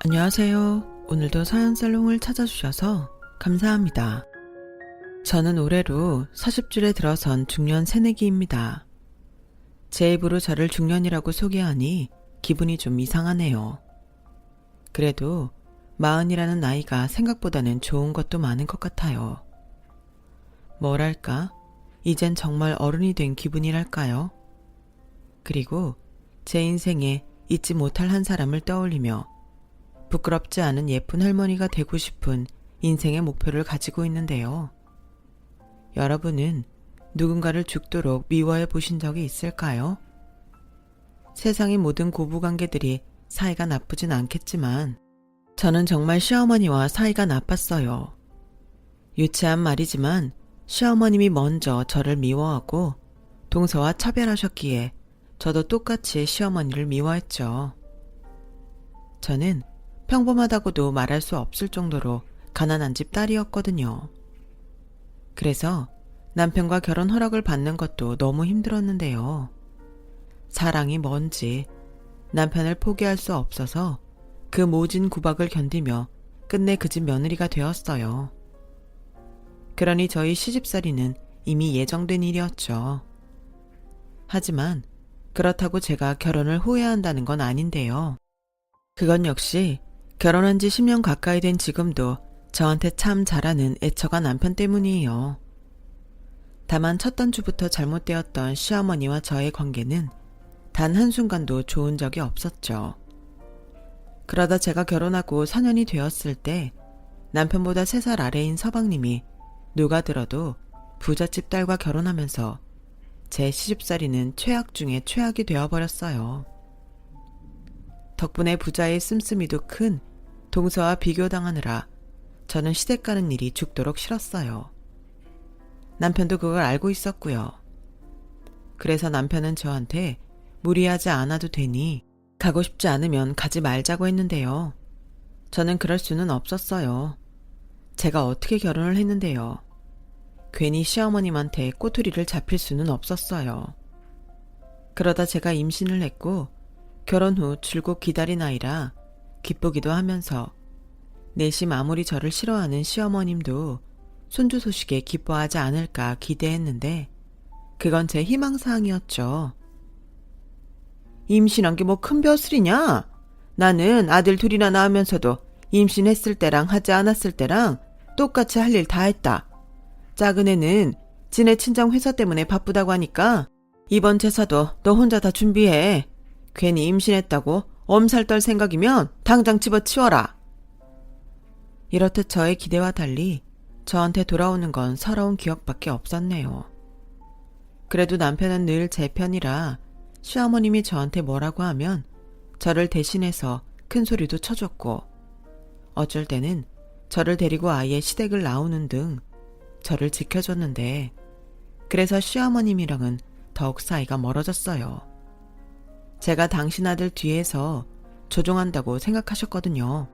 안녕하세요. 오늘도 사연살롱을 찾아주셔서 감사합니다. 저는 올해로 40줄에 들어선 중년 새내기입니다. 제 입으로 저를 중년이라고 소개하니 기분이 좀 이상하네요. 그래도 40이라는 나이가 생각보다는 좋은 것도 많은 것 같아요. 뭐랄까, 이젠 정말 어른이 된 기분이랄까요? 그리고 제 인생에 잊지 못할 한 사람을 떠올리며 부끄럽지 않은 예쁜 할머니가 되고 싶은 인생의 목표를 가지고 있는데요. 여러분은 누군가를 죽도록 미워해 보신 적이 있을까요? 세상의 모든 고부관계들이 사이가 나쁘진 않겠지만 저는 정말 시어머니와 사이가 나빴어요. 유치한 말이지만 시어머님이 먼저 저를 미워하고 동서와 차별하셨기에 저도 똑같이 시어머니를 미워했죠. 저는 평범하다고도 말할 수 없을 정도로 가난한 집 딸이었거든요. 그래서 남편과 결혼 허락을 받는 것도 너무 힘들었는데요. 사랑이 뭔지 남편을 포기할 수 없어서 그 모진 구박을 견디며 끝내 그 집 며느리가 되었어요. 그러니 저희 시집살이는 이미 예정된 일이었죠. 하지만 그렇다고 제가 결혼을 후회한다는 건 아닌데요. 그건 역시 결혼한 지 10년 가까이 된 지금도 저한테 참 잘하는 애처가 남편 때문이에요. 다만 첫 단추부터 잘못되었던 시어머니와 저의 관계는 단 한순간도 좋은 적이 없었죠. 그러다 제가 결혼하고 4년이 되었을 때 남편보다 3살 아래인 서방님이 누가 들어도 부잣집 딸과 결혼하면서 제 시집살이는 최악 중에 최악이 되어버렸어요. 덕분에 부자의 씀씀이도 큰 동서와 비교당하느라 저는 시댁 가는 일이 죽도록 싫었어요. 남편도 그걸 알고 있었고요. 그래서 남편은 저한테 무리하지 않아도 되니 가고 싶지 않으면 가지 말자고 했는데요. 저는 그럴 수는 없었어요. 제가 어떻게 결혼을 했는데요. 괜히 시어머님한테 꼬투리를 잡힐 수는 없었어요. 그러다 제가 임신을 했고 결혼 후 줄곧 기다린 아이라 기쁘기도 하면서 내심 아무리 저를 싫어하는 시어머님도 손주 소식에 기뻐하지 않을까 기대했는데 그건 제 희망사항이었죠. 임신한 게 뭐 큰 벼슬이냐? 나는 아들 둘이나 낳으면서도 임신했을 때랑 하지 않았을 때랑 똑같이 할 일 다 했다. 작은 애는 지네 친정 회사 때문에 바쁘다고 하니까 이번 제사도 너 혼자 다 준비해. 괜히 임신했다고 엄살 떨 생각이면 당장 집어치워라. 이렇듯 저의 기대와 달리 저한테 돌아오는 건 서러운 기억밖에 없었네요. 그래도 남편은 늘 제 편이라 시어머님이 저한테 뭐라고 하면 저를 대신해서 큰 소리도 쳐줬고 어쩔 때는 저를 데리고 아예 시댁을 나오는 등 저를 지켜줬는데 그래서 시어머님이랑은 더욱 사이가 멀어졌어요. 제가 당신 아들 뒤에서 조종한다고 생각하셨거든요.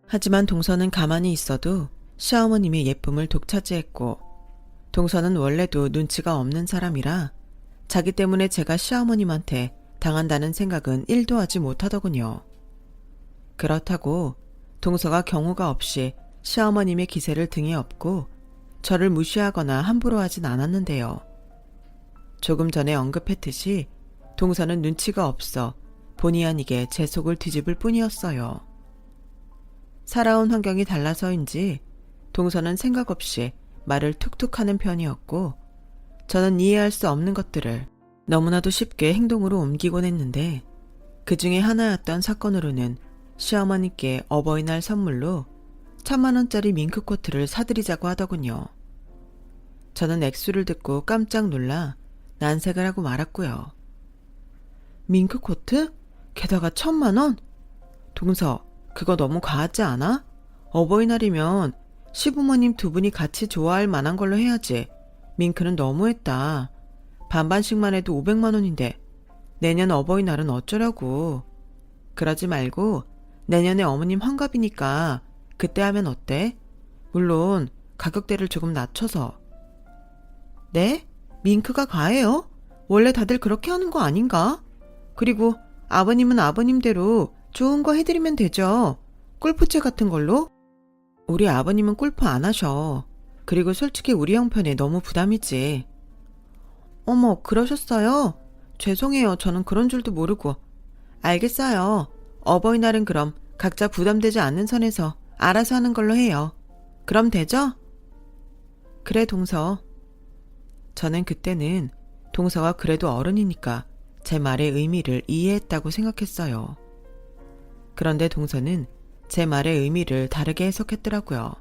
하지만 동서는 가만히 있어도 시어머님의 예쁨을 독차지했고 동서는 원래도 눈치가 없는 사람이라 자기 때문에 제가 시어머님한테 당한다는 생각은 1도 하지 못하더군요. 그렇다고 동서가 경우가 없이 시어머님의 기세를 등에 업고 저를 무시하거나 함부로 하진 않았는데요. 조금 전에 언급했듯이 동서는 눈치가 없어 본의 아니게 제 속을 뒤집을 뿐이었어요. 살아온 환경이 달라서인지 동서는 생각 없이 말을 툭툭 하는 편이었고 저는 이해할 수 없는 것들을 너무나도 쉽게 행동으로 옮기곤 했는데 그 중에 하나였던 사건으로는 시어머니께 어버이날 선물로 1000만원짜리 밍크코트를 사드리자고 하더군요. 저는 액수를 듣고 깜짝 놀라 난색을 하고 말았고요. 밍크코트? 게다가 1000만원? 동서, 그거 너무 과하지 않아? 어버이날이면 시부모님 두 분이 같이 좋아할 만한 걸로 해야지. 밍크는 너무했다. 반반씩만 해도 500만원인데 내년 어버이날은 어쩌려고. 그러지 말고 내년에 어머님 환갑이니까 그때 하면 어때? 물론 가격대를 조금 낮춰서. 네? 밍크가 과해요? 원래 다들 그렇게 하는 거 아닌가? 그리고 아버님은 아버님대로 좋은 거 해드리면 되죠. 골프채 같은 걸로? 우리 아버님은 골프 안 하셔. 그리고 솔직히 우리 형편에 너무 부담이지. 어머, 그러셨어요? 죄송해요. 저는 그런 줄도 모르고. 알겠어요. 어버이날은 그럼 각자 부담되지 않는 선에서 알아서 하는 걸로 해요. 그럼 되죠? 그래, 동서. 저는 그때는 동서가 그래도 어른이니까 제 말의 의미를 이해했다고 생각했어요. 그런데 동서는 제 말의 의미를 다르게 해석했더라고요.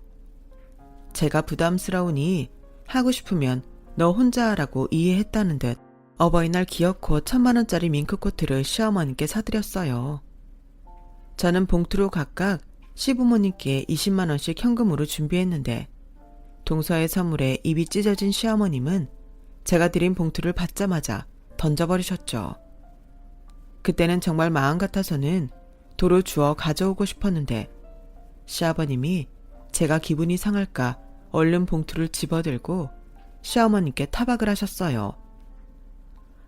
제가 부담스러우니 하고 싶으면 너 혼자 하라고 이해했다는 듯 어버이날 기어코 1,000만원짜리 밍크코트를 시어머니께 사드렸어요. 저는 봉투로 각각 시부모님께 20만원씩 현금으로 준비했는데 동서의 선물에 입이 찢어진 시어머님은 제가 드린 봉투를 받자마자 던져버리셨죠. 그때는 정말 마음 같아서는 도로 주워 가져오고 싶었는데 시아버님이 제가 기분이 상할까 얼른 봉투를 집어들고 시어머님께 타박을 하셨어요.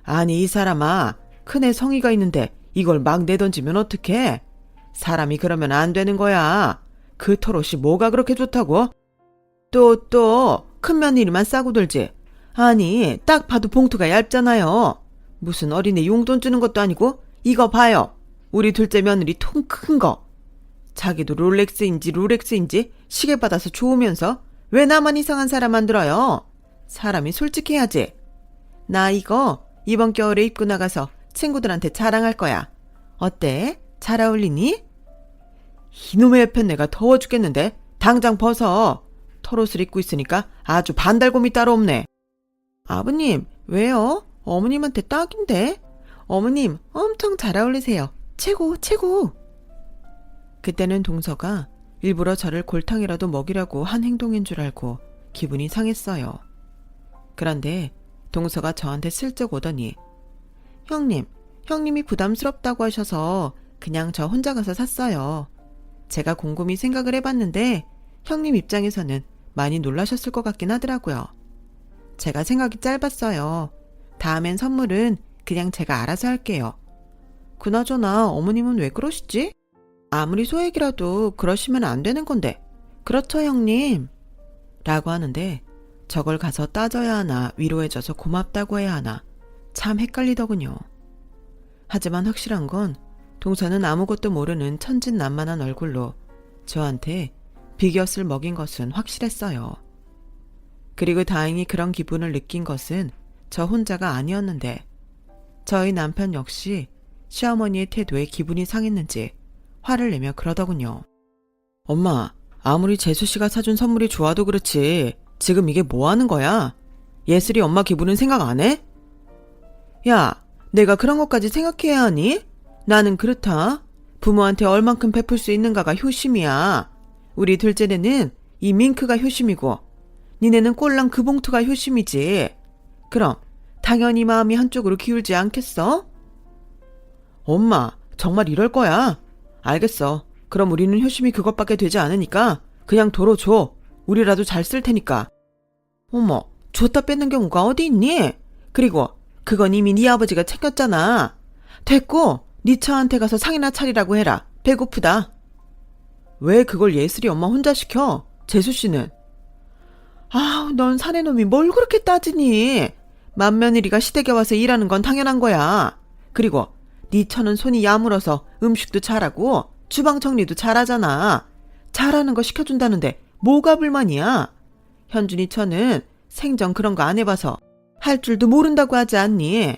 아니 이 사람아, 큰애 성의가 있는데 이걸 막 내던지면 어떡해? 사람이 그러면 안 되는 거야. 그 털옷이 뭐가 그렇게 좋다고? 또 큰 며느리만 싸고 들지. 아니 딱 봐도 봉투가 얇잖아요. 무슨 어린애 용돈 주는 것도 아니고. 이거 봐요. 우리 둘째 며느리 통 큰 거. 자기도 롤렉스인지 시계 받아서 좋으면서 왜 나만 이상한 사람 만들어요? 사람이 솔직해야지. 나 이거 이번 겨울에 입고 나가서 친구들한테 자랑할 거야. 어때? 잘 어울리니? 이놈의 편내가 더워 죽겠는데 당장 벗어. 털옷을 입고 있으니까 아주 반달곰이 따로 없네. 아버님, 왜요? 어머님한테 딱인데? 어머님 엄청 잘 어울리세요. 최고. 그때는 동서가 일부러 저를 골탕이라도 먹이려고 한 행동인 줄 알고 기분이 상했어요. 그런데 동서가 저한테 슬쩍 오더니 형님이 부담스럽다고 하셔서 그냥 저 혼자 가서 샀어요. 제가 곰곰이 생각을 해봤는데 형님 입장에서는 많이 놀라셨을 것 같긴 하더라고요. 제가 생각이 짧았어요. 다음엔 선물은 그냥 제가 알아서 할게요. 그나저나 어머님은 왜 그러시지? 아무리 소액이라도 그러시면 안 되는 건데. 그렇죠 형님? 라고 하는데 저걸 가서 따져야 하나 위로해줘서 고맙다고 해야 하나 참 헷갈리더군요. 하지만 확실한 건 동서는 아무것도 모르는 천진난만한 얼굴로 저한테 비곁을 먹인 것은 확실했어요. 그리고 다행히 그런 기분을 느낀 것은 저 혼자가 아니었는데 저희 남편 역시 시어머니의 태도에 기분이 상했는지 화를 내며 그러더군요. 엄마, 아무리 재수씨가 사준 선물이 좋아도 그렇지 지금 이게 뭐 하는 거야? 예슬이 엄마 기분은 생각 안 해? 야, 내가 그런 것까지 생각해야 하니? 나는 그렇다. 부모한테 얼만큼 베풀 수 있는가가 효심이야. 우리 둘째네는 이 밍크가 효심이고 니네는 꼴랑 그 봉투가 효심이지. 그럼 당연히 마음이 한쪽으로 기울지 않겠어? 엄마, 정말 이럴 거야? 알겠어. 그럼 우리는 효심이 그것밖에 되지 않으니까 그냥 도로 줘. 우리라도 잘 쓸 테니까. 어머, 줬다 뺏는 경우가 어디 있니? 그리고 그건 이미 네 아버지가 챙겼잖아. 됐고 네 처한테 가서 상이나 차리라고 해라. 배고프다. 왜 그걸 예슬이 엄마 혼자 시켜? 재수씨는? 아우, 넌 사내놈이 뭘 그렇게 따지니? 맏며느리가 시댁에 와서 일하는 건 당연한 거야. 그리고 네 처는 손이 야물어서 음식도 잘하고 주방 정리도 잘하잖아. 잘하는 거 시켜준다는데 뭐가 불만이야? 현준이 처는 생전 그런 거 안 해봐서 할 줄도 모른다고 하지 않니?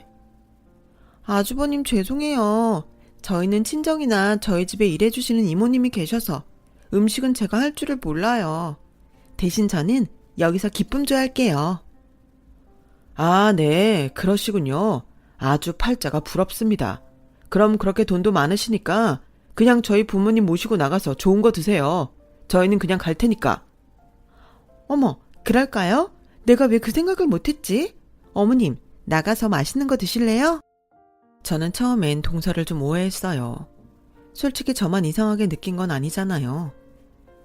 아주버님 죄송해요. 저희는 친정이나 저희 집에 일해주시는 이모님이 계셔서 음식은 제가 할 줄을 몰라요. 대신 저는 여기서 기쁨 조할게요. 아, 네, 그러시군요. 아주 팔자가 부럽습니다. 그럼 그렇게 돈도 많으시니까 그냥 저희 부모님 모시고 나가서 좋은 거 드세요. 저희는 그냥 갈 테니까. 어머, 그럴까요? 내가 왜 그 생각을 못했지? 어머님, 나가서 맛있는 거 드실래요? 저는 처음엔 동서를 좀 오해했어요. 솔직히 저만 이상하게 느낀 건 아니잖아요.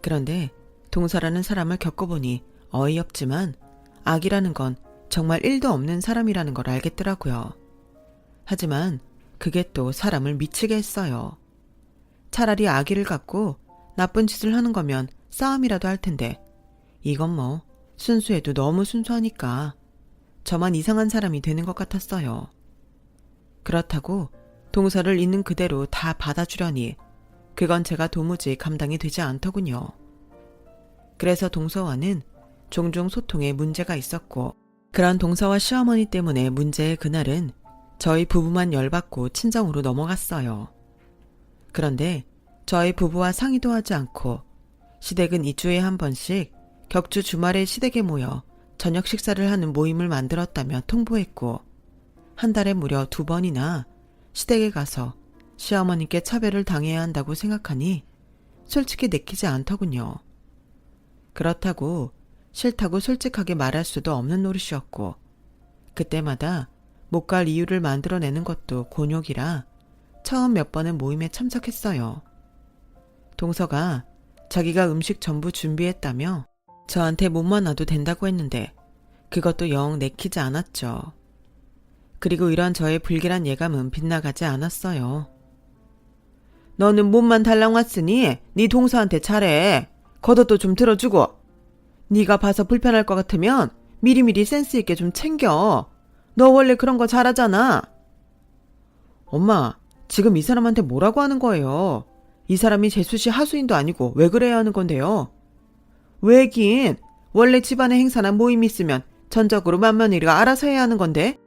그런데 동서라는 사람을 겪어보니 어이없지만 악이라는 건 정말 1도 없는 사람이라는 걸 알겠더라고요. 하지만 그게 또 사람을 미치게 했어요. 차라리 아기를 갖고 나쁜 짓을 하는 거면 싸움이라도 할 텐데 이건 뭐 순수해도 너무 순수하니까 저만 이상한 사람이 되는 것 같았어요. 그렇다고 동서를 있는 그대로 다 받아주려니 그건 제가 도무지 감당이 되지 않더군요. 그래서 동서와는 종종 소통에 문제가 있었고 그런 동서와 시어머니 때문에 문제의 그날은 저희 부부만 열받고 친정으로 넘어갔어요. 그런데 저희 부부와 상의도 하지 않고 시댁은 2주에 한 번씩 격주 주말에 시댁에 모여 저녁 식사를 하는 모임을 만들었다며 통보했고 한 달에 무려 2번이나 시댁에 가서 시어머니께 차별을 당해야 한다고 생각하니 솔직히 내키지 않더군요. 그렇다고 싫다고 솔직하게 말할 수도 없는 노릇이었고 그때마다 못 갈 이유를 만들어내는 것도 곤욕이라 처음 몇 번의 모임에 참석했어요. 동서가 자기가 음식 전부 준비했다며 저한테 몸만 놔도 된다고 했는데 그것도 영 내키지 않았죠. 그리고 이런 저의 불길한 예감은 빗나가지 않았어요. 너는 몸만 달랑 왔으니 네 동서한테 잘해. 겉옷도 좀 들어주고. 네가 봐서 불편할 것 같으면 미리미리 센스 있게 좀 챙겨. 너 원래 그런 거 잘하잖아. 엄마, 지금 이 사람한테 뭐라고 하는 거예요? 이 사람이 재수씨 하수인도 아니고 왜 그래야 하는 건데요? 왜긴 원래 집안에 행사나 모임이 있으면 전적으로 맏며느리가 알아서 해야 하는 건데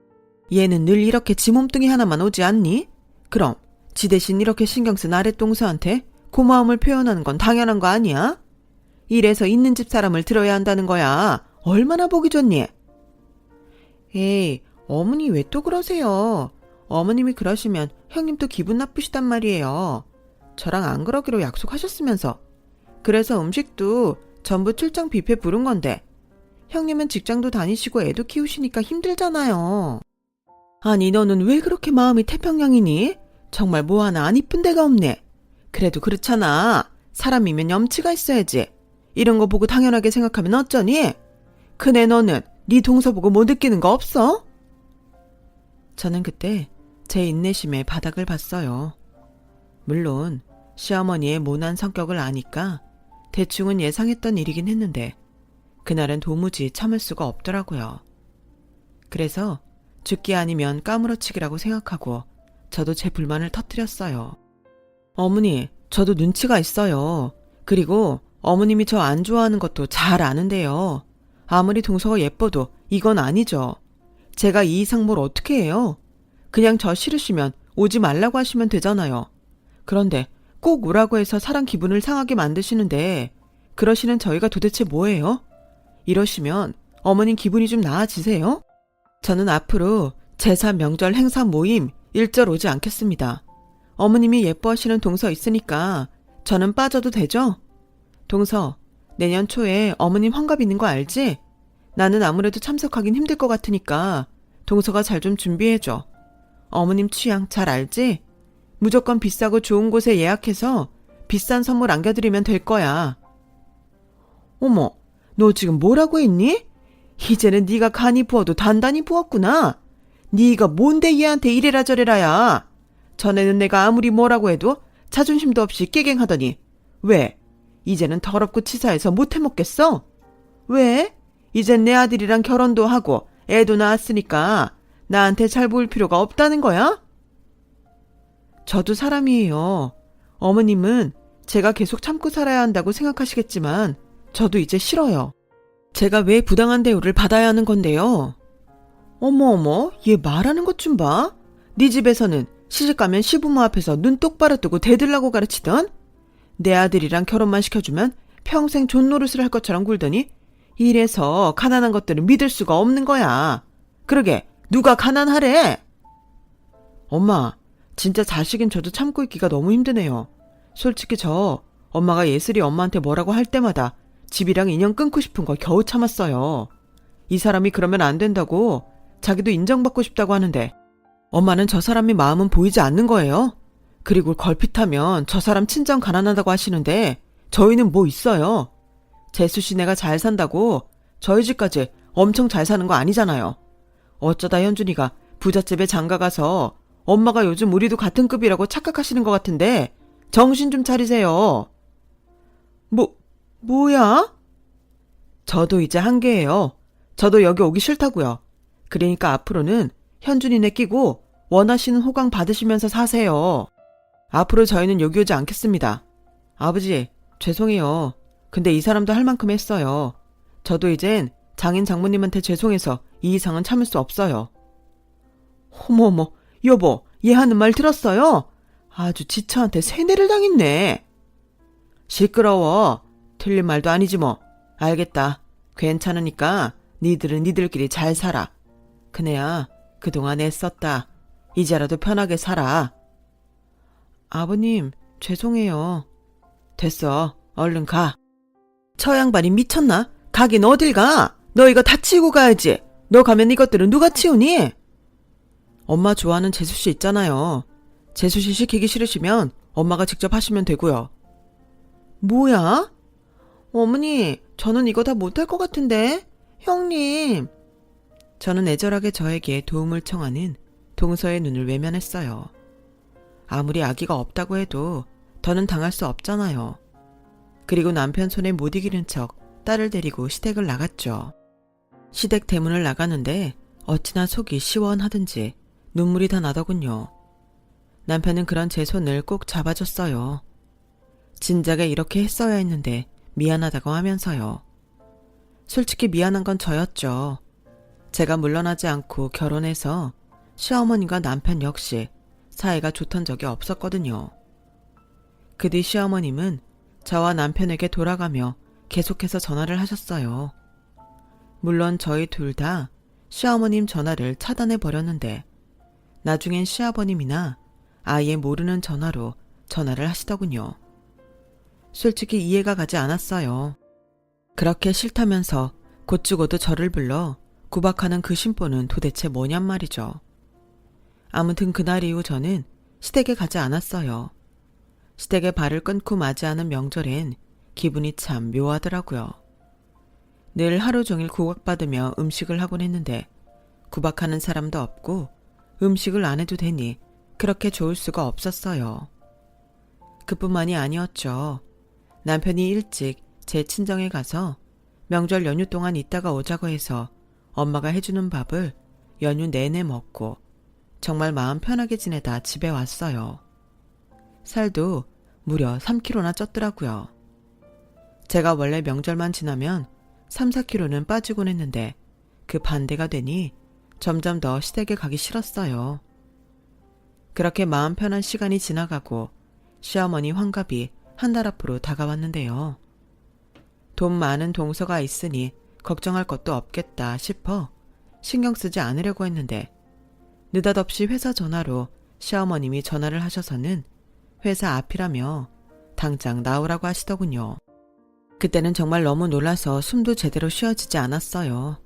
얘는 늘 이렇게 지 몸뚱이 하나만 오지 않니? 그럼 지 대신 이렇게 신경 쓴 아랫동서한테 고마움을 표현하는 건 당연한 거 아니야? 이래서 있는 집 사람을 들어야 한다는 거야. 얼마나 보기 좋니? 에이, 어머니 왜 또 그러세요? 어머님이 그러시면 형님도 기분 나쁘시단 말이에요. 저랑 안 그러기로 약속하셨으면서. 그래서 음식도 전부 출장 뷔페 부른 건데 형님은 직장도 다니시고 애도 키우시니까 힘들잖아요. 아니 너는 왜 그렇게 마음이 태평양이니? 정말 뭐 하나 안 이쁜 데가 없네. 그래도 그렇잖아. 사람이면 염치가 있어야지. 이런 거 보고 당연하게 생각하면 어쩌니? 그네 너는 네 동서 보고 뭐 느끼는 거 없어? 저는 그때 제 인내심의 바닥을 봤어요. 물론 시어머니의 모난 성격을 아니까 대충은 예상했던 일이긴 했는데 그날은 도무지 참을 수가 없더라고요. 그래서 죽기 아니면 까무러치기라고 생각하고 저도 제 불만을 터뜨렸어요. 어머니, 저도 눈치가 있어요. 그리고 어머님이 저 안 좋아하는 것도 잘 아는데요. 아무리 동서가 예뻐도 이건 아니죠. 제가 이 이상 뭘 어떻게 해요? 그냥 저 싫으시면 오지 말라고 하시면 되잖아요. 그런데 꼭 오라고 해서 사람 기분을 상하게 만드시는데 그러시는 저희가 도대체 뭐예요? 이러시면 어머님 기분이 좀 나아지세요? 저는 앞으로 제사, 명절, 행사, 모임 일절 오지 않겠습니다. 어머님이 예뻐하시는 동서 있으니까 저는 빠져도 되죠? 동서, 내년 초에 어머님 환갑 있는 거 알지? 나는 아무래도 참석하긴 힘들 것 같으니까 동서가 잘 좀 준비해줘. 어머님 취향 잘 알지? 무조건 비싸고 좋은 곳에 예약해서 비싼 선물 안겨드리면 될 거야. 어머, 너 지금 뭐라고 했니? 이제는 네가 간이 부어도 단단히 부었구나. 네가 뭔데 얘한테 이래라 저래라야. 전에는 내가 아무리 뭐라고 해도 자존심도 없이 깨갱하더니 왜? 이제는 더럽고 치사해서 못 해먹겠어? 왜? 이젠 내 아들이랑 결혼도 하고 애도 낳았으니까 나한테 잘 보일 필요가 없다는 거야? 저도 사람이에요. 어머님은 제가 계속 참고 살아야 한다고 생각하시겠지만 저도 이제 싫어요. 제가 왜 부당한 대우를 받아야 하는 건데요? 어머, 얘 말하는 것 좀 봐. 네 집에서는 시집가면 시부모 앞에서 눈 똑바로 뜨고 대들라고 가르치던 내 아들이랑 결혼만 시켜주면 평생 존노릇을 할 것처럼 굴더니 이래서 가난한 것들을 믿을 수가 없는 거야. 그러게 누가 가난하래? 엄마, 진짜 자식인 저도 참고 있기가 너무 힘드네요. 솔직히 저 엄마가 예슬이 엄마한테 뭐라고 할 때마다 집이랑 인연 끊고 싶은 거 겨우 참았어요. 이 사람이 그러면 안 된다고 자기도 인정받고 싶다고 하는데 엄마는 저 사람이 마음은 보이지 않는 거예요. 그리고 걸핏하면 저 사람 친정 가난하다고 하시는데 저희는 뭐 있어요. 재수씨네가 잘 산다고 저희 집까지 엄청 잘 사는 거 아니잖아요. 어쩌다 현준이가 부잣집에 장가가서 엄마가 요즘 우리도 같은 급이라고 착각하시는 것 같은데 정신 좀 차리세요. 뭐야? 저도 이제 한계예요. 저도 여기 오기 싫다고요. 그러니까 앞으로는 현준이네 끼고 원하시는 호강 받으시면서 사세요. 앞으로 저희는 여기 오지 않겠습니다. 아버지, 죄송해요. 근데 이 사람도 할 만큼 했어요. 저도 이젠 장인 장모님한테 죄송해서 이 이상은 참을 수 없어요. 어머머, 여보, 얘 하는 말 들었어요? 아주 지처한테 세뇌를 당했네. 시끄러워. 틀린 말도 아니지 뭐. 알겠다. 괜찮으니까 니들은 니들끼리 잘 살아. 그네야, 그동안 애썼다. 이제라도 편하게 살아. 아버님, 죄송해요. 됐어. 얼른 가. 저 양반이 미쳤나? 가긴 어딜 가? 너 이거 다 치우고 가야지. 너 가면 이것들은 누가 치우니? 엄마 좋아하는 재수씨 있잖아요. 재수씨 시키기 싫으시면 엄마가 직접 하시면 되고요. 뭐야? 어머니, 저는 이거 다 못할 것 같은데? 형님. 저는 애절하게 저에게 도움을 청하는 동서의 눈을 외면했어요. 아무리 아기가 없다고 해도 더는 당할 수 없잖아요. 그리고 남편 손에 못 이기는 척 딸을 데리고 시댁을 나갔죠. 시댁 대문을 나가는데 어찌나 속이 시원하든지 눈물이 다 나더군요. 남편은 그런 제 손을 꼭 잡아줬어요. 진작에 이렇게 했어야 했는데 미안하다고 하면서요. 솔직히 미안한 건 저였죠. 제가 물러나지 않고 결혼해서 시어머니과 남편 역시 사이가 좋던 적이 없었거든요. 그 뒤 시어머님은 저와 남편에게 돌아가며 계속해서 전화를 하셨어요. 물론 저희 둘 다 시어머님 전화를 차단해 버렸는데 나중엔 시아버님이나 아예 모르는 전화로 전화를 하시더군요. 솔직히 이해가 가지 않았어요. 그렇게 싫다면서 곧죽어도 저를 불러 구박하는 그 심보는 도대체 뭐냔 말이죠. 아무튼 그날 이후 저는 시댁에 가지 않았어요. 시댁에 발을 끊고 맞이하는 명절엔 기분이 참 묘하더라고요. 늘 하루 종일 구박받으며 음식을 하곤 했는데 구박하는 사람도 없고 음식을 안 해도 되니 그렇게 좋을 수가 없었어요. 그뿐만이 아니었죠. 남편이 일찍 제 친정에 가서 명절 연휴 동안 있다가 오자고 해서 엄마가 해주는 밥을 연휴 내내 먹고 정말 마음 편하게 지내다 집에 왔어요. 살도 무려 3kg나 쪘더라고요. 제가 원래 명절만 지나면 3, 4kg는 빠지곤 했는데 그 반대가 되니 점점 더 시댁에 가기 싫었어요. 그렇게 마음 편한 시간이 지나가고 시어머니 환갑이 한 달 앞으로 다가왔는데요. 돈 많은 동서가 있으니 걱정할 것도 없겠다 싶어 신경 쓰지 않으려고 했는데 느닷없이 회사 전화로 시어머님이 전화를 하셔서는 회사 앞이라며 당장 나오라고 하시더군요. 그때는 정말 너무 놀라서 숨도 제대로 쉬어지지 않았어요.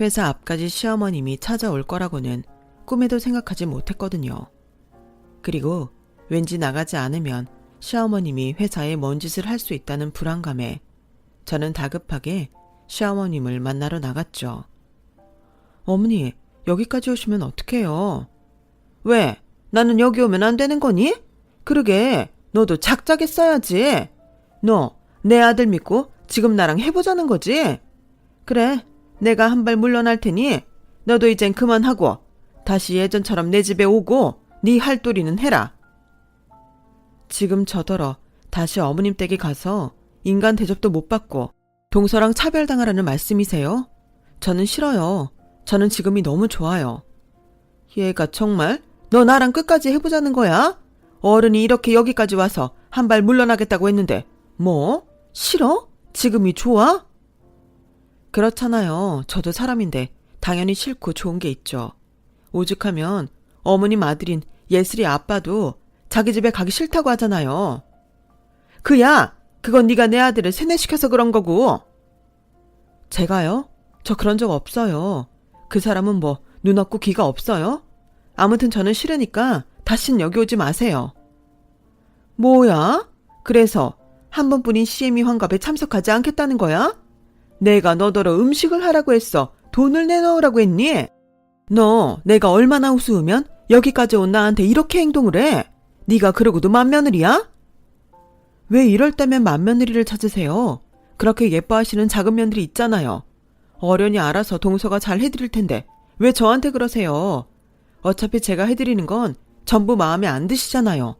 회사 앞까지 시어머님이 찾아올 거라고는 꿈에도 생각하지 못했거든요. 그리고 왠지 나가지 않으면 시어머님이 회사에 뭔 짓을 할 수 있다는 불안감에 저는 다급하게 시어머님을 만나러 나갔죠. 어머니, 여기까지 오시면 어떡해요? 왜? 나는 여기 오면 안 되는 거니? 그러게, 너도 작작에 써야지. 너, 내 아들 믿고 지금 나랑 해보자는 거지? 그래, 내가 한 발 물러날 테니 너도 이젠 그만하고 다시 예전처럼 내 집에 오고 네 할도리는 해라. 지금 저더러 다시 어머님 댁에 가서 인간 대접도 못 받고 동서랑 차별당하라는 말씀이세요? 저는 싫어요. 저는 지금이 너무 좋아요. 얘가 정말 너 나랑 끝까지 해보자는 거야? 어른이 이렇게 여기까지 와서 한 발 물러나겠다고 했는데 뭐? 싫어? 지금이 좋아? 그렇잖아요. 저도 사람인데 당연히 싫고 좋은 게 있죠. 오죽하면 어머님 아들인 예슬이 아빠도 자기 집에 가기 싫다고 하잖아요. 그야, 그건 네가 내 아들을 세뇌시켜서 그런 거고. 제가요? 저 그런 적 없어요. 그 사람은 뭐 눈 없고 귀가 없어요? 아무튼 저는 싫으니까 다신 여기 오지 마세요. 뭐야? 그래서 한 번뿐인 CME 환갑에 참석하지 않겠다는 거야? 내가 너더러 음식을 하라고 했어. 돈을 내놓으라고 했니? 너 내가 얼마나 우스우면 여기까지 온 나한테 이렇게 행동을 해? 네가 그러고도 맏며느리야? 왜 이럴 때면 맏며느리를 찾으세요? 그렇게 예뻐하시는 작은 며느리 있잖아요. 어련히 알아서 동서가 잘 해드릴 텐데 왜 저한테 그러세요? 어차피 제가 해드리는 건 전부 마음에 안 드시잖아요.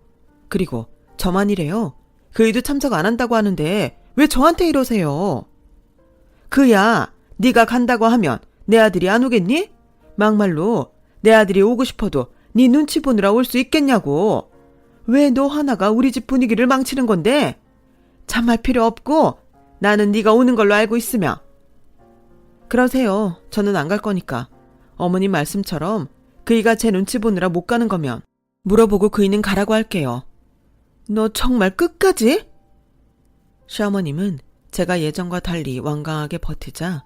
그리고 저만 이래요. 그이도 참석 안 한다고 하는데 왜 저한테 이러세요? 그야 네가 간다고 하면 내 아들이 안 오겠니? 막말로 내 아들이 오고 싶어도 네 눈치 보느라 올 수 있겠냐고. 왜 너 하나가 우리 집 분위기를 망치는 건데? 참할 필요 없고 나는 네가 오는 걸로 알고 있으며. 그러세요. 저는 안 갈 거니까. 어머님 말씀처럼 그이가 제 눈치 보느라 못 가는 거면 물어보고 그이는 가라고 할게요. 너 정말 끝까지? 시어머님은 제가 예전과 달리 완강하게 버티자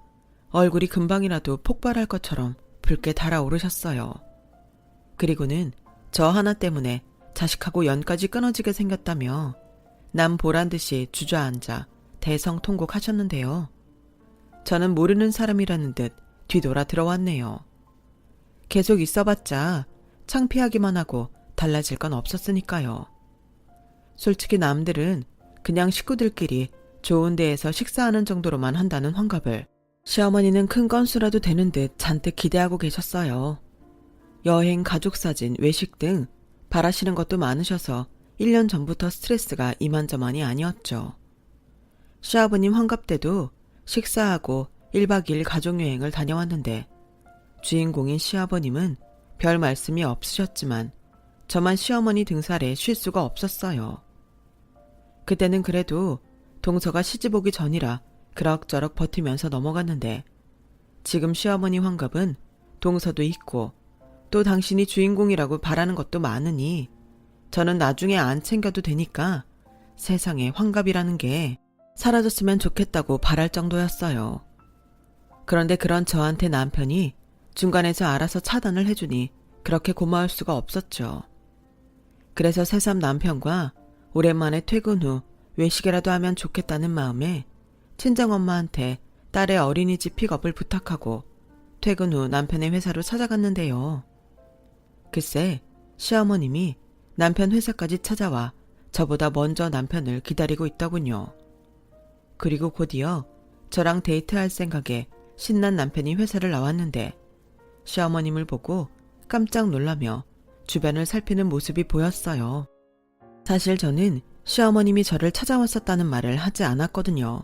얼굴이 금방이라도 폭발할 것처럼 붉게 달아오르셨어요. 그리고는 저 하나 때문에 자식하고 연까지 끊어지게 생겼다며 남 보란 듯이 주저앉아 대성통곡하셨는데요. 저는 모르는 사람이라는 듯 뒤돌아 들어왔네요. 계속 있어봤자 창피하기만 하고 달라질 건 없었으니까요. 솔직히 남들은 그냥 식구들끼리 좋은 데에서 식사하는 정도로만 한다는 환갑을 시어머니는 큰 건수라도 되는 듯 잔뜩 기대하고 계셨어요. 여행, 가족사진, 외식 등 바라시는 것도 많으셔서 1년 전부터 스트레스가 이만저만이 아니었죠. 시아버님 환갑 때도 식사하고 1박 2일 가족여행을 다녀왔는데 주인공인 시아버님은 별 말씀이 없으셨지만 저만 시어머니 등살에 쉴 수가 없었어요. 그때는 그래도 동서가 시집 오기 전이라 그럭저럭 버티면서 넘어갔는데 지금 시어머니 환갑은 동서도 있고 또 당신이 주인공이라고 바라는 것도 많으니 저는 나중에 안 챙겨도 되니까 세상에 환갑이라는 게 사라졌으면 좋겠다고 바랄 정도였어요. 그런데 그런 저한테 남편이 중간에서 알아서 차단을 해주니 그렇게 고마울 수가 없었죠. 그래서 새삼 남편과 오랜만에 퇴근 후 외식이라도 하면 좋겠다는 마음에 친정엄마한테 딸의 어린이집 픽업을 부탁하고 퇴근 후 남편의 회사로 찾아갔는데요. 글쎄 시어머님이 남편 회사까지 찾아와 저보다 먼저 남편을 기다리고 있더군요. 그리고 곧이어 저랑 데이트할 생각에 신난 남편이 회사를 나왔는데 시어머님을 보고 깜짝 놀라며 주변을 살피는 모습이 보였어요. 사실 저는 시어머님이 저를 찾아왔었다는 말을 하지 않았거든요.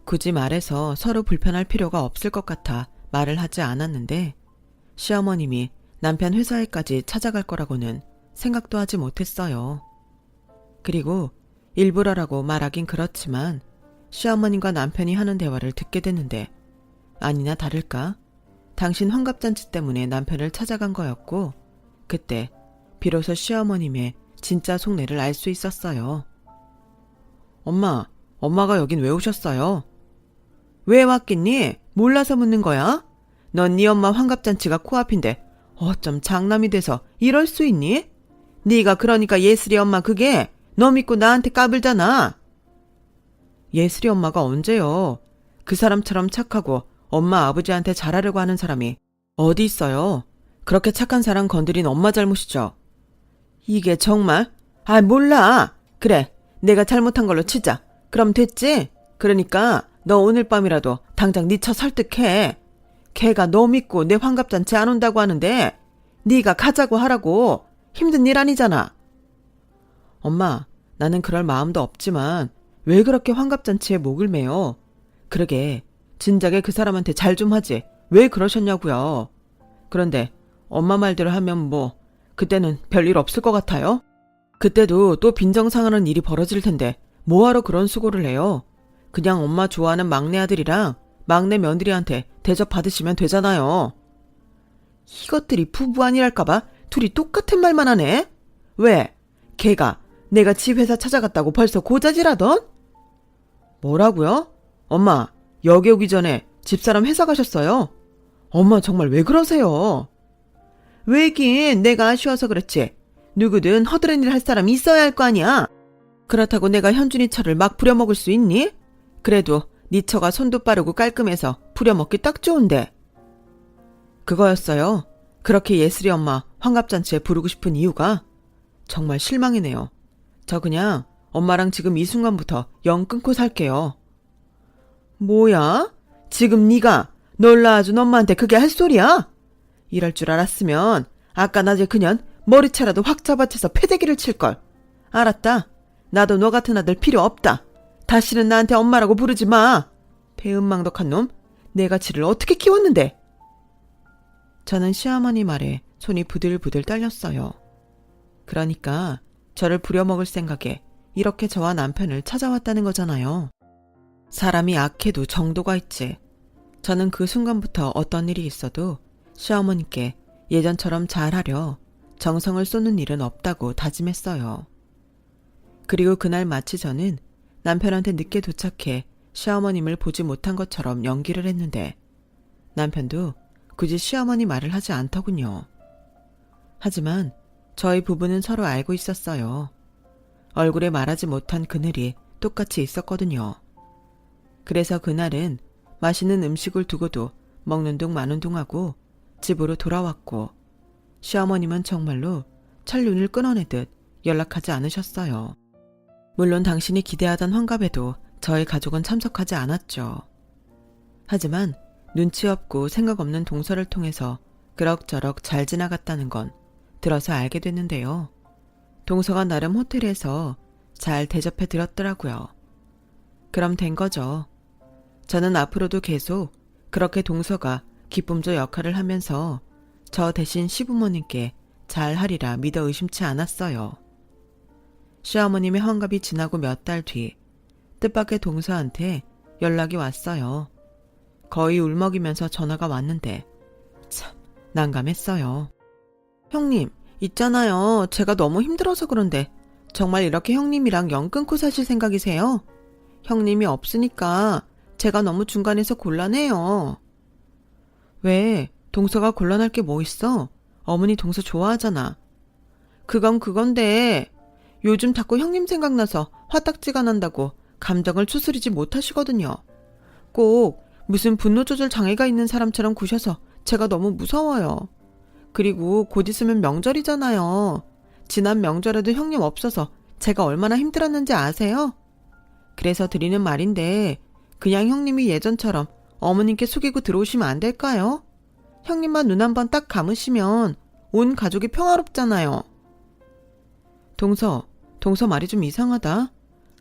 굳이 말해서 서로 불편할 필요가 없을 것 같아 말을 하지 않았는데 시어머님이 남편 회사에까지 찾아갈 거라고는 생각도 하지 못했어요. 그리고 일부러라고 말하긴 그렇지만 시어머님과 남편이 하는 대화를 듣게 됐는데 아니나 다를까 당신 환갑잔치 때문에 남편을 찾아간 거였고 그때 비로소 시어머님의 진짜 속내를 알 수 있었어요. 엄마가 여긴 왜 오셨어요? 왜 왔겠니? 몰라서 묻는 거야? 넌 네 엄마 환갑잔치가 코앞인데 어쩜 장남이 돼서 이럴 수 있니? 네가 그러니까 예슬이 엄마 그게 너 믿고 나한테 까불잖아. 예슬이 엄마가 언제요? 그 사람처럼 착하고 엄마 아버지한테 잘하려고 하는 사람이 어디 있어요? 그렇게 착한 사람 건드린 엄마 잘못이죠. 이게 정말? 몰라. 그래, 내가 잘못한 걸로 치자. 그럼 됐지? 그러니까 너 오늘 밤이라도 당장 네 처 설득해. 걔가 너 믿고 내 환갑잔치 안 온다고 하는데 네가 가자고 하라고. 힘든 일 아니잖아. 엄마, 나는 그럴 마음도 없지만 왜 그렇게 환갑잔치에 목을 매요? 그러게 진작에 그 사람한테 잘 좀 하지 왜 그러셨냐고요. 그런데 엄마 말대로 하면 뭐 그때는 별일 없을 것 같아요? 그때도 또 빈정상하는 일이 벌어질 텐데 뭐하러 그런 수고를 해요? 그냥 엄마 좋아하는 막내 아들이랑 막내 며느리한테 대접 받으시면 되잖아요. 이것들이 부부 아니랄까봐 둘이 똑같은 말만 하네? 왜? 걔가 내가 집 회사 찾아갔다고 벌써 고자질하던? 뭐라고요? 엄마, 여기 오기 전에 집사람 회사 가셨어요? 엄마 정말 왜 그러세요? 왜긴 내가 아쉬워서 그렇지. 누구든 허드렛 일 할 사람이 있어야 할 거 아니야. 그렇다고 내가 현준이 처를 막 부려먹을 수 있니? 그래도 네 처가 손도 빠르고 깔끔해서 부려먹기 딱 좋은데. 그거였어요. 그렇게 예슬이 엄마 환갑잔치에 부르고 싶은 이유가? 정말 실망이네요. 저 그냥 엄마랑 지금 이 순간부터 영 끊고 살게요. 뭐야? 지금 네가 널 낳아준 엄마한테 그게 할 소리야? 이럴 줄 알았으면 아까 낮에 그년 머리채라도 확 잡아채서 패대기를 칠걸. 알았다. 나도 너 같은 아들 필요 없다. 다시는 나한테 엄마라고 부르지 마. 배은망덕한 놈. 내가 지를 어떻게 키웠는데. 저는 시어머니 말에 손이 부들부들 떨렸어요. 그러니까 저를 부려먹을 생각에 이렇게 저와 남편을 찾아왔다는 거잖아요. 사람이 악해도 정도가 있지. 저는 그 순간부터 어떤 일이 있어도 시어머니께 예전처럼 잘하려 정성을 쏟는 일은 없다고 다짐했어요. 그리고 그날 마치 저는 남편한테 늦게 도착해 시어머님을 보지 못한 것처럼 연기를 했는데 남편도 굳이 시어머니 말을 하지 않더군요. 하지만 저희 부부는 서로 알고 있었어요. 얼굴에 말하지 못한 그늘이 똑같이 있었거든요. 그래서 그날은 맛있는 음식을 두고도 먹는 둥 마는 둥 하고 집으로 돌아왔고 시어머님은 정말로 철눈을 끊어내듯 연락하지 않으셨어요. 물론 당신이 기대하던 환갑에도 저희 가족은 참석하지 않았죠. 하지만 눈치 없고 생각 없는 동서를 통해서 그럭저럭 잘 지나갔다는 건 들어서 알게 됐는데요. 동서가 나름 호텔에서 잘 대접해 드렸더라고요. 그럼 된 거죠. 저는 앞으로도 계속 그렇게 동서가 기쁨조 역할을 하면서 저 대신 시부모님께 잘 하리라 믿어 의심치 않았어요. 시어머님의 환갑이 지나고 몇 달 뒤 뜻밖의 동서한테 연락이 왔어요. 거의 울먹이면서 전화가 왔는데 참 난감했어요. 형님, 있잖아요. 제가 너무 힘들어서 그런데 정말 이렇게 형님이랑 영 끊고 사실 생각이세요? 형님이 없으니까 제가 너무 중간에서 곤란해요. 왜? 동서가 곤란할 게 뭐 있어? 어머니 동서 좋아하잖아. 그건 그건데 요즘 자꾸 형님 생각나서 화딱지가 난다고 감정을 추스리지 못하시거든요. 꼭 무슨 분노 조절 장애가 있는 사람처럼 구셔서 제가 너무 무서워요. 그리고 곧 있으면 명절이잖아요. 지난 명절에도 형님 없어서 제가 얼마나 힘들었는지 아세요? 그래서 드리는 말인데 그냥 형님이 예전처럼 어머님께 속이고 들어오시면 안 될까요? 형님만 눈 한번 딱 감으시면 온 가족이 평화롭잖아요. 동서 말이 좀 이상하다.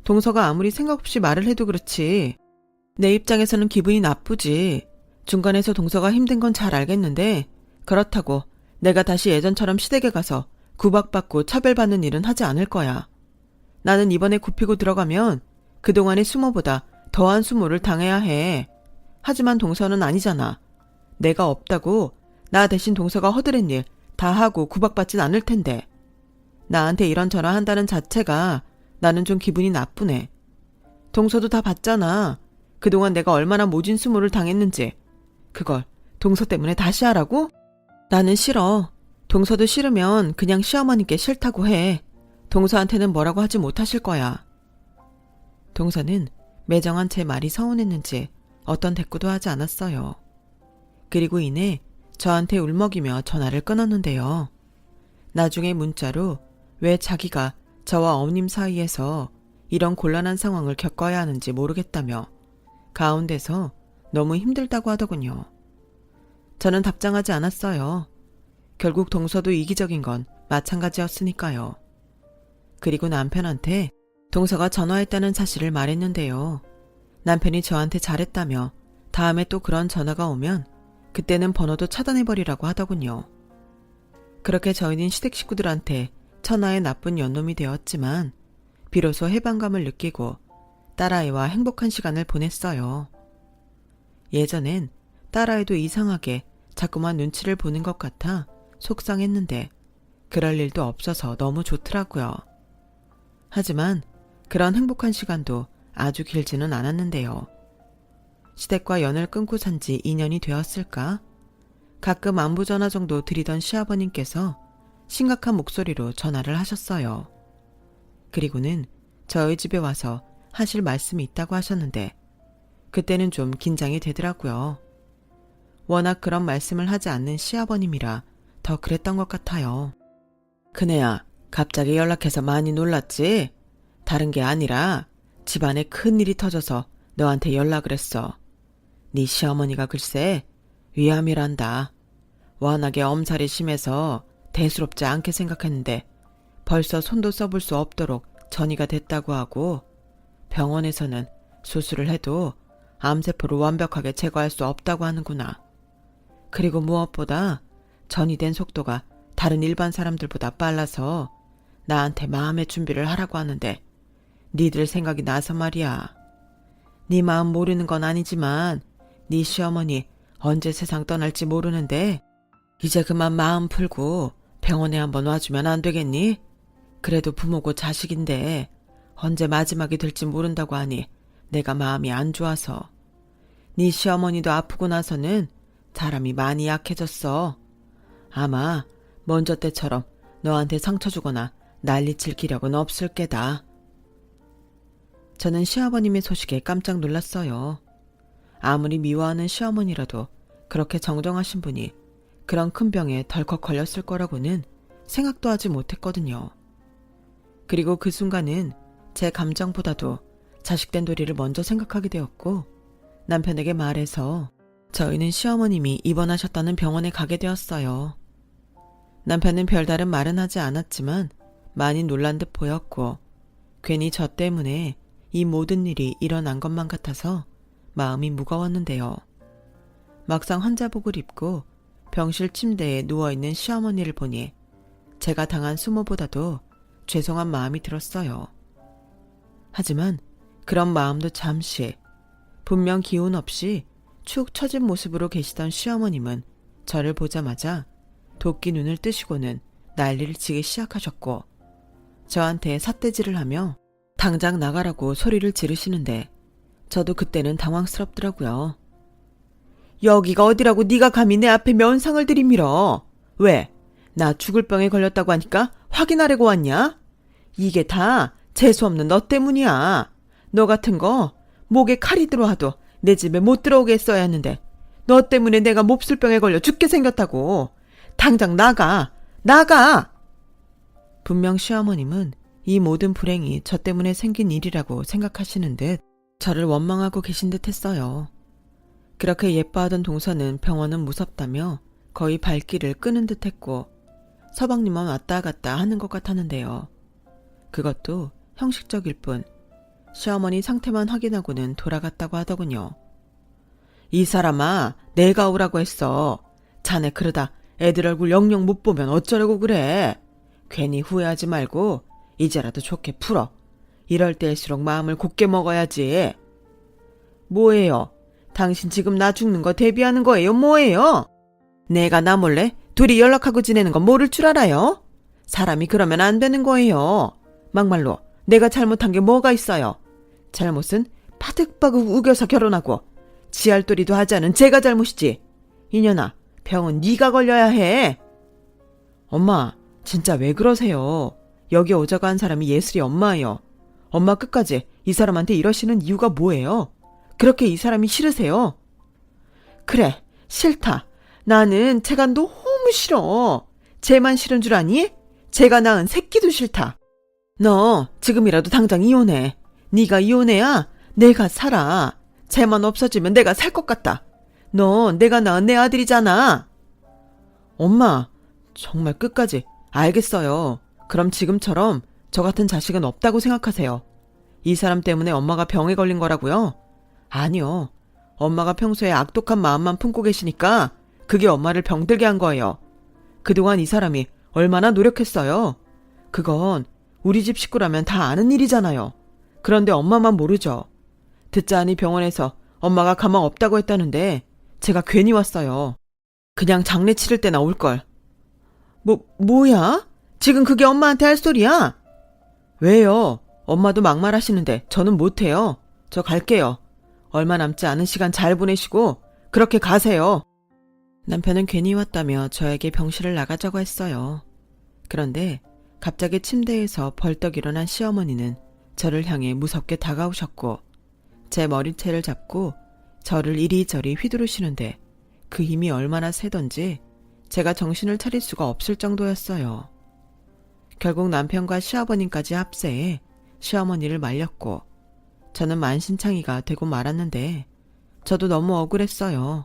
동서가 아무리 생각 없이 말을 해도 그렇지. 내 입장에서는 기분이 나쁘지. 중간에서 동서가 힘든 건 잘 알겠는데 그렇다고 내가 다시 예전처럼 시댁에 가서 구박받고 차별받는 일은 하지 않을 거야. 나는 이번에 굽히고 들어가면 그동안의 수모보다 더한 수모를 당해야 해. 하지만 동서는 아니잖아. 내가 없다고 나 대신 동서가 허드렛 일 다 하고 구박받진 않을 텐데. 나한테 이런저런 한다는 자체가 나는 좀 기분이 나쁘네. 동서도 다 봤잖아. 그동안 내가 얼마나 모진 수모를 당했는지. 그걸 동서 때문에 다시 하라고? 나는 싫어. 동서도 싫으면 그냥 시어머니께 싫다고 해. 동서한테는 뭐라고 하지 못하실 거야. 동서는 매정한 제 말이 서운했는지 어떤 대꾸도 하지 않았어요. 그리고 이내 저한테 울먹이며 전화를 끊었는데요. 나중에 문자로 왜 자기가 저와 어머님 사이에서 이런 곤란한 상황을 겪어야 하는지 모르겠다며 가운데서 너무 힘들다고 하더군요. 저는 답장하지 않았어요. 결국 동서도 이기적인 건 마찬가지였으니까요. 그리고 남편한테 동서가 전화했다는 사실을 말했는데요. 남편이 저한테 잘했다며 다음에 또 그런 전화가 오면 그때는 번호도 차단해버리라고 하더군요. 그렇게 저희는 시댁 식구들한테 천하의 나쁜 연놈이 되었지만 비로소 해방감을 느끼고 딸아이와 행복한 시간을 보냈어요. 예전엔 딸아이도 이상하게 자꾸만 눈치를 보는 것 같아 속상했는데 그럴 일도 없어서 너무 좋더라고요. 하지만 그런 행복한 시간도 아주 길지는 않았는데요. 시댁과 연을 끊고 산 지 2년이 되었을까? 가끔 안부 전화 정도 드리던 시아버님께서 심각한 목소리로 전화를 하셨어요. 그리고는 저희 집에 와서 하실 말씀이 있다고 하셨는데 그때는 좀 긴장이 되더라고요. 워낙 그런 말씀을 하지 않는 시아버님이라 더 그랬던 것 같아요. 큰애야, 갑자기 연락해서 많이 놀랐지? 다른 게 아니라 집안에 큰일이 터져서 너한테 연락을 했어. 네 시어머니가 글쎄 위암이란다. 워낙에 엄살이 심해서 대수롭지 않게 생각했는데 벌써 손도 써볼 수 없도록 전이가 됐다고 하고 병원에서는 수술을 해도 암세포를 완벽하게 제거할 수 없다고 하는구나. 그리고 무엇보다 전이 된 속도가 다른 일반 사람들보다 빨라서 나한테 마음의 준비를 하라고 하는데 니들 생각이 나서 말이야. 네 마음 모르는 건 아니지만 네 시어머니 언제 세상 떠날지 모르는데 이제 그만 마음 풀고 병원에 한번 와주면 안 되겠니? 그래도 부모고 자식인데 언제 마지막이 될지 모른다고 하니 내가 마음이 안 좋아서. 네 시어머니도 아프고 나서는 사람이 많이 약해졌어. 아마 먼저 때처럼 너한테 상처 주거나 난리칠 기력은 없을 게다. 저는 시아버님의 소식에 깜짝 놀랐어요. 아무리 미워하는 시어머니라도 그렇게 정정하신 분이 그런 큰 병에 덜컥 걸렸을 거라고는 생각도 하지 못했거든요. 그리고 그 순간은 제 감정보다도 자식된 도리를 먼저 생각하게 되었고 남편에게 말해서 저희는 시어머님이 입원하셨다는 병원에 가게 되었어요. 남편은 별다른 말은 하지 않았지만 많이 놀란 듯 보였고 괜히 저 때문에 이 모든 일이 일어난 것만 같아서 마음이 무거웠는데요. 막상 환자복을 입고 병실 침대에 누워있는 시어머니를 보니 제가 당한 수모보다도 죄송한 마음이 들었어요. 하지만 그런 마음도 잠시, 분명 기운 없이 축 처진 모습으로 계시던 시어머님은 저를 보자마자 도끼 눈을 뜨시고는 난리를 치기 시작하셨고 저한테 삿대질을 하며 당장 나가라고 소리를 지르시는데 저도 그때는 당황스럽더라고요. 여기가 어디라고 네가 감히 내 앞에 면상을 들이밀어. 왜? 나 죽을 병에 걸렸다고 하니까 확인하려고 왔냐? 이게 다 재수없는 너 때문이야. 너 같은 거 목에 칼이 들어와도 내 집에 못 들어오게 했어야 했는데 너 때문에 내가 몹쓸병에 걸려 죽게 생겼다고. 당장 나가! 나가! 분명 시어머님은 이 모든 불행이 저 때문에 생긴 일이라고 생각하시는 듯 저를 원망하고 계신 듯 했어요. 그렇게 예뻐하던 동서는 병원은 무섭다며 거의 발길을 끄는 듯 했고 서방님만 왔다 갔다 하는 것 같았는데요. 그것도 형식적일 뿐 시어머니 상태만 확인하고는 돌아갔다고 하더군요. 이 사람아, 내가 오라고 했어. 자네 그러다 애들 얼굴 영영 못 보면 어쩌려고 그래. 괜히 후회하지 말고 이제라도 좋게 풀어. 이럴 때일수록 마음을 곧게 먹어야지. 뭐예요? 당신 지금 나 죽는 거 대비하는 거예요? 뭐예요? 내가 나 몰래 둘이 연락하고 지내는 건 모를 줄 알아요? 사람이 그러면 안 되는 거예요. 막말로 내가 잘못한 게 뭐가 있어요? 잘못은 바득바득 우겨서 결혼하고 지알도리도 하지 않은 제가 잘못이지. 이년아, 병은 네가 걸려야 해. 엄마, 진짜 왜 그러세요? 여기 오자고 한 사람이 예슬이 엄마예요. 엄마 끝까지 이 사람한테 이러시는 이유가 뭐예요? 그렇게 이 사람이 싫으세요? 그래, 싫다. 나는 쟤가 너무 싫어. 쟤만 싫은 줄 아니? 쟤가 낳은 새끼도 싫다. 너 지금이라도 당장 이혼해. 네가 이혼해야 내가 살아. 쟤만 없어지면 내가 살 것 같다. 너 내가 낳은 내 아들이잖아. 엄마, 정말 끝까지 알겠어요. 그럼 지금처럼 저 같은 자식은 없다고 생각하세요. 이 사람 때문에 엄마가 병에 걸린 거라고요? 아니요. 엄마가 평소에 악독한 마음만 품고 계시니까 그게 엄마를 병들게 한 거예요. 그동안 이 사람이 얼마나 노력했어요. 그건 우리 집 식구라면 다 아는 일이잖아요. 그런데 엄마만 모르죠. 듣자 하니 병원에서 엄마가 가망 없다고 했다는데 제가 괜히 왔어요. 그냥 장례 치를 때나 올걸. 뭐야? 지금 그게 엄마한테 할 소리야? 왜요? 엄마도 막말하시는데 저는 못해요. 저 갈게요. 얼마 남지 않은 시간 잘 보내시고 그렇게 가세요. 남편은 괜히 왔다며 저에게 병실을 나가자고 했어요. 그런데 갑자기 침대에서 벌떡 일어난 시어머니는 저를 향해 무섭게 다가오셨고 제 머리채를 잡고 저를 이리저리 휘두르시는데 그 힘이 얼마나 세던지 제가 정신을 차릴 수가 없을 정도였어요. 결국 남편과 시아버님까지 합세해 시어머니를 말렸고 저는 만신창이가 되고 말았는데 저도 너무 억울했어요.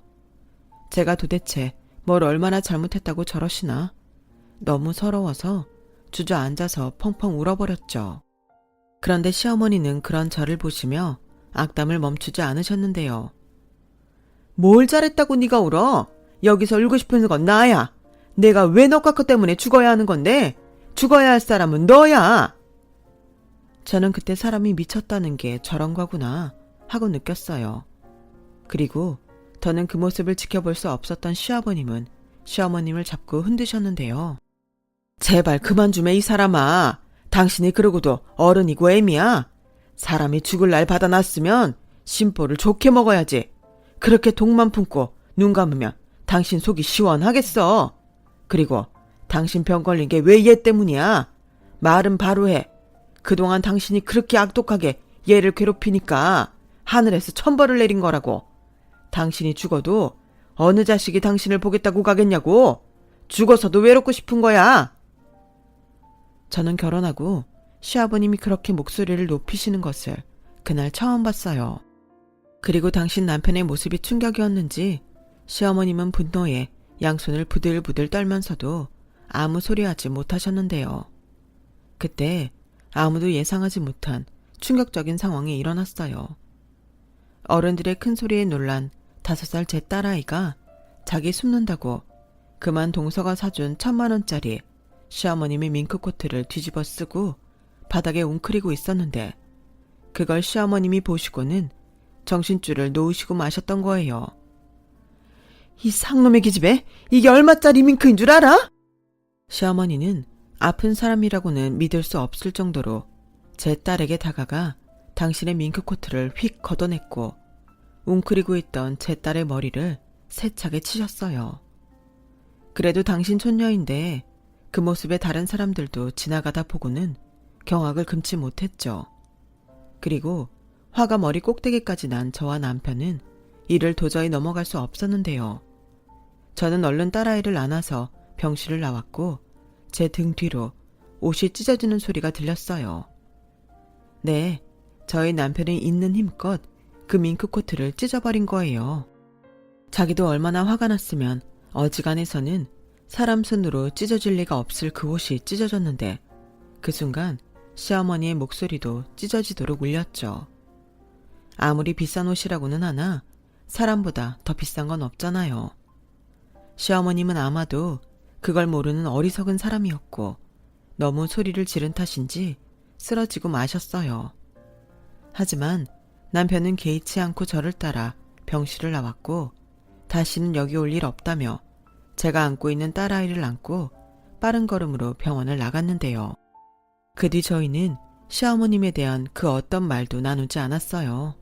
제가 도대체 뭘 얼마나 잘못했다고 저러시나. 너무 서러워서 주저앉아서 펑펑 울어버렸죠. 그런데 시어머니는 그런 저를 보시며 악담을 멈추지 않으셨는데요. 뭘 잘했다고 네가 울어? 여기서 울고 싶은 건 나야. 내가 왜 너 깎아 때문에 죽어야 하는 건데? 죽어야 할 사람은 너야. 저는 그때 사람이 미쳤다는 게 저런 거구나 하고 느꼈어요. 그리고 더는 그 모습을 지켜볼 수 없었던 시아버님은 시어머님을 잡고 흔드셨는데요. 제발 그만 좀 해, 이 사람아. 당신이 그러고도 어른이고 애미야. 사람이 죽을 날 받아놨으면 심보를 좋게 먹어야지. 그렇게 독만 품고 눈 감으면 당신 속이 시원하겠어. 그리고 당신 병 걸린 게 왜 얘 때문이야? 말은 바로 해. 그동안 당신이 그렇게 악독하게 얘를 괴롭히니까 하늘에서 천벌을 내린 거라고. 당신이 죽어도 어느 자식이 당신을 보겠다고 가겠냐고. 죽어서도 외롭고 싶은 거야. 저는 결혼하고 시아버님이 그렇게 목소리를 높이시는 것을 그날 처음 봤어요. 그리고 당신 남편의 모습이 충격이었는지 시어머님은 분노에 양손을 부들부들 떨면서도 아무 소리하지 못하셨는데요. 그때 아무도 예상하지 못한 충격적인 상황이 일어났어요. 어른들의 큰 소리에 놀란 5살 제 딸아이가 자기 숨는다고 그만 동서가 사준 1,000만 원짜리 시어머님의 밍크코트를 뒤집어 쓰고 바닥에 웅크리고 있었는데 그걸 시어머님이 보시고는 정신줄을 놓으시고 마셨던 거예요. 이 상놈의 기집애, 이게 얼마짜리 밍크인 줄 알아? 시어머니는 아픈 사람이라고는 믿을 수 없을 정도로 제 딸에게 다가가 당신의 밍크코트를 휙 걷어냈고 웅크리고 있던 제 딸의 머리를 세차게 치셨어요. 그래도 당신 촌녀인데 그 모습에 다른 사람들도 지나가다 보고는 경악을 금치 못했죠. 그리고 화가 머리 꼭대기까지 난 저와 남편은 이를 도저히 넘어갈 수 없었는데요. 저는 얼른 딸아이를 안아서 병실을 나왔고 제 등 뒤로 옷이 찢어지는 소리가 들렸어요. 네, 저희 남편이 있는 힘껏 그 밍크코트를 찢어버린 거예요. 자기도 얼마나 화가 났으면 어지간해서는 사람 손으로 찢어질 리가 없을 그 옷이 찢어졌는데 그 순간 시어머니의 목소리도 찢어지도록 울렸죠. 아무리 비싼 옷이라고는 하나 사람보다 더 비싼 건 없잖아요. 시어머님은 아마도 그걸 모르는 어리석은 사람이었고 너무 소리를 지른 탓인지 쓰러지고 마셨어요. 하지만 남편은 개의치 않고 저를 따라 병실을 나왔고 다시는 여기 올 일 없다며 제가 안고 있는 딸아이를 안고 빠른 걸음으로 병원을 나갔는데요. 그 뒤 저희는 시어머님에 대한 그 어떤 말도 나누지 않았어요.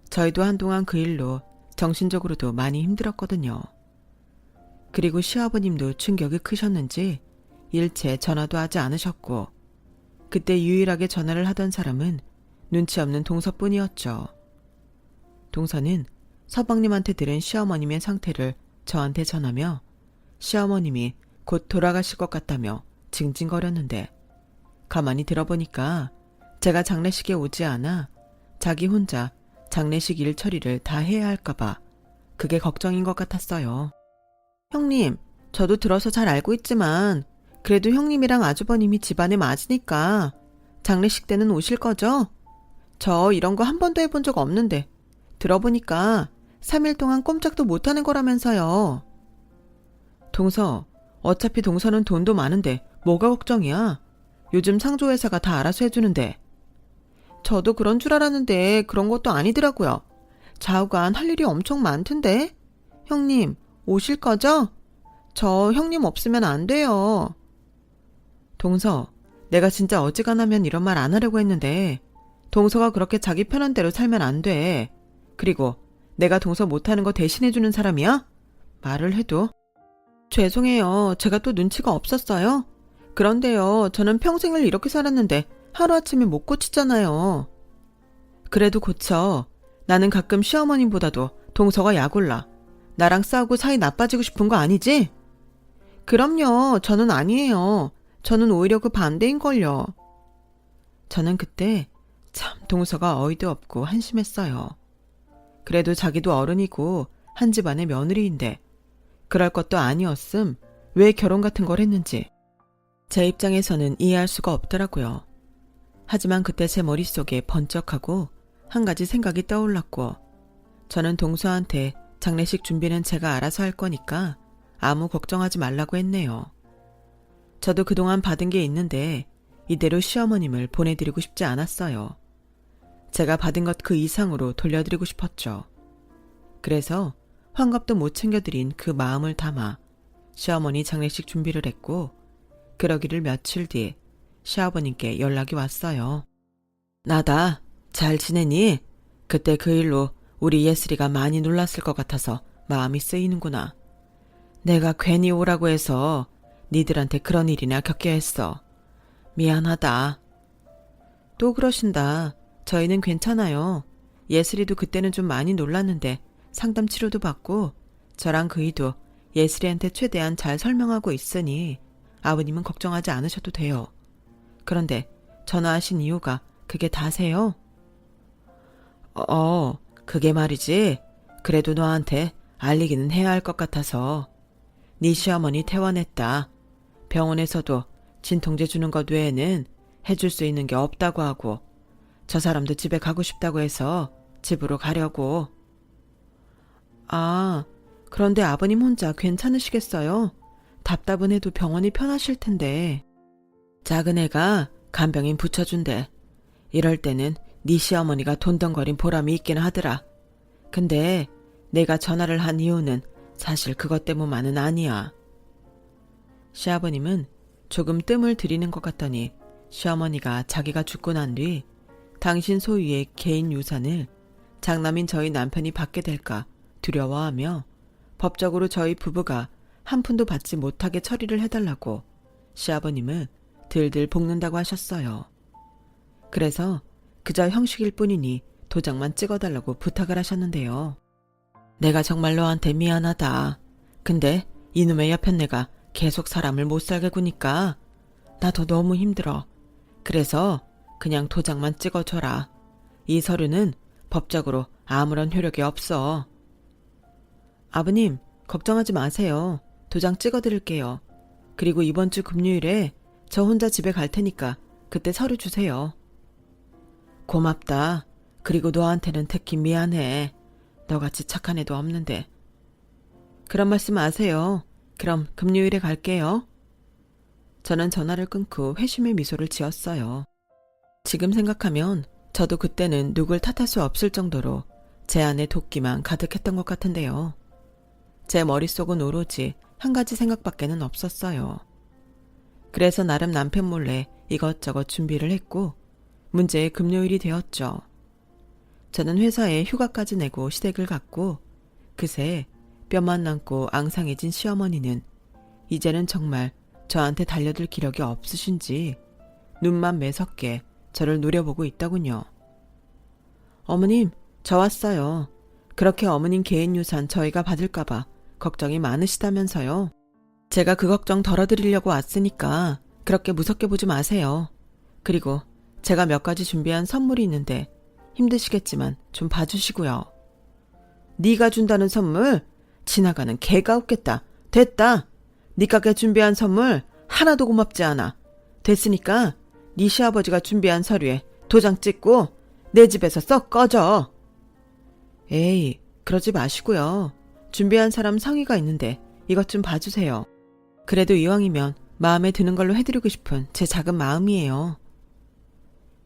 저희도 한동안 그 일로 정신적으로도 많이 힘들었거든요. 그리고 시아버님도 충격이 크셨는지 일체 전화도 하지 않으셨고 그때 유일하게 전화를 하던 사람은 눈치 없는 동서뿐이었죠. 동서는 서방님한테 들은 시어머님의 상태를 저한테 전하며 시어머님이 곧 돌아가실 것 같다며 징징거렸는데 가만히 들어보니까 제가 장례식에 오지 않아 자기 혼자 장례식 일 처리를 다 해야 할까봐 그게 걱정인 것 같았어요. 형님, 저도 들어서 잘 알고 있지만 그래도 형님이랑 아주버님이 집안에 맞으니까 장례식 때는 오실 거죠? 저 이런 거 한 번도 해본 적 없는데 들어보니까 3일 동안 꼼짝도 못하는 거라면서요. 동서, 어차피 동서는 돈도 많은데 뭐가 걱정이야? 요즘 상조회사가 다 알아서 해주는데. 저도 그런 줄 알았는데 그런 것도 아니더라고요. 좌우간 할 일이 엄청 많던데. 형님, 오실 거죠? 저 형님 없으면 안 돼요. 동서, 내가 진짜 어지간하면 이런 말 안 하려고 했는데 동서가 그렇게 자기 편한 대로 살면 안 돼. 그리고 내가 동서 못하는 거 대신해주는 사람이야? 말을 해도. 죄송해요. 제가 또 눈치가 없었어요. 그런데요, 저는 평생을 이렇게 살았는데 하루아침에 못 고치잖아요. 그래도 고쳐. 나는 가끔 시어머님보다도 동서가 약올라. 나랑 싸우고 사이 나빠지고 싶은 거 아니지? 그럼요. 저는 아니에요. 저는 오히려 그 반대인걸요. 저는 그때 참 동서가 어이도 없고 한심했어요. 그래도 자기도 어른이고 한 집안의 며느리인데 그럴 것도 아니었음 왜 결혼 같은 걸 했는지 제 입장에서는 이해할 수가 없더라고요. 하지만 그때 제 머릿속에 번쩍하고 한 가지 생각이 떠올랐고 저는 동서한테 장례식 준비는 제가 알아서 할 거니까 아무 걱정하지 말라고 했네요. 저도 그동안 받은 게 있는데 이대로 시어머님을 보내드리고 싶지 않았어요. 제가 받은 것 그 이상으로 돌려드리고 싶었죠. 그래서 환갑도 못 챙겨드린 그 마음을 담아 시어머니 장례식 준비를 했고 그러기를 며칠 뒤 시아버님께 연락이 왔어요. 나다, 잘 지내니? 그때 그 일로 우리 예슬이가 많이 놀랐을 것 같아서 마음이 쓰이는구나. 내가 괜히 오라고 해서 니들한테 그런 일이나 겪게 했어. 미안하다. 또 그러신다. 저희는 괜찮아요. 예슬이도 그때는 좀 많이 놀랐는데 상담 치료도 받고 저랑 그이도 예슬이한테 최대한 잘 설명하고 있으니 아버님은 걱정하지 않으셔도 돼요. 그런데 전화하신 이유가 그게 다세요? 그게 말이지. 그래도 너한테 알리기는 해야 할 것 같아서. 네 시어머니 퇴원했다. 병원에서도 진통제 주는 것 외에는 해줄 수 있는 게 없다고 하고 저 사람도 집에 가고 싶다고 해서 집으로 가려고. 아, 그런데 아버님 혼자 괜찮으시겠어요? 답답은 해도 병원이 편하실 텐데. 작은 애가 간병인 붙여준대. 이럴 때는 네 시어머니가 돈덩거린 보람이 있긴 하더라. 근데 내가 전화를 한 이유는 사실 그것 때문만은 아니야. 시아버님은 조금 뜸을 들이는 것 같더니 시어머니가 자기가 죽고 난 뒤 당신 소유의 개인 유산을 장남인 저희 남편이 받게 될까 두려워하며 법적으로 저희 부부가 한 푼도 받지 못하게 처리를 해달라고 시아버님을 들들 볶는다고 하셨어요. 그래서 그저 형식일 뿐이니 도장만 찍어달라고 부탁을 하셨는데요. 내가 정말 너한테 미안하다. 근데 이놈의 여편네가 계속 사람을 못 살게 구니까 나도 너무 힘들어. 그래서 그냥 도장만 찍어줘라. 이 서류는 법적으로 아무런 효력이 없어. 아버님, 걱정하지 마세요. 도장 찍어드릴게요. 그리고 이번 주 금요일에 저 혼자 집에 갈 테니까 그때 서류 주세요. 고맙다. 그리고 너한테는 특히 미안해. 너같이 착한 애도 없는데. 그런 말씀 마세요. 그럼 금요일에 갈게요. 저는 전화를 끊고 회심의 미소를 지었어요. 지금 생각하면 저도 그때는 누굴 탓할 수 없을 정도로 제 안에 도끼만 가득했던 것 같은데요. 제 머릿속은 오로지 한 가지 생각밖에는 없었어요. 그래서 나름 남편 몰래 이것저것 준비를 했고 문제의 금요일이 되었죠. 저는 회사에 휴가까지 내고 시댁을 갔고 그새 뼈만 남고 앙상해진 시어머니는 이제는 정말 저한테 달려들 기력이 없으신지 눈만 매섭게 저를 노려보고 있더군요. 어머님, 저 왔어요. 그렇게 어머님 개인 유산 저희가 받을까봐 걱정이 많으시다면서요. 제가 그 걱정 덜어드리려고 왔으니까 그렇게 무섭게 보지 마세요. 그리고 제가 몇 가지 준비한 선물이 있는데 힘드시겠지만 좀 봐주시고요. 네가 준다는 선물? 지나가는 개가 없겠다. 됐다. 네 가게 준비한 선물 하나도 고맙지 않아. 됐으니까 네 시아버지가 준비한 서류에 도장 찍고 내 집에서 썩 꺼져. 에이, 그러지 마시고요. 준비한 사람 상의가 있는데 이것 좀 봐주세요. 그래도 이왕이면 마음에 드는 걸로 해드리고 싶은 제 작은 마음이에요.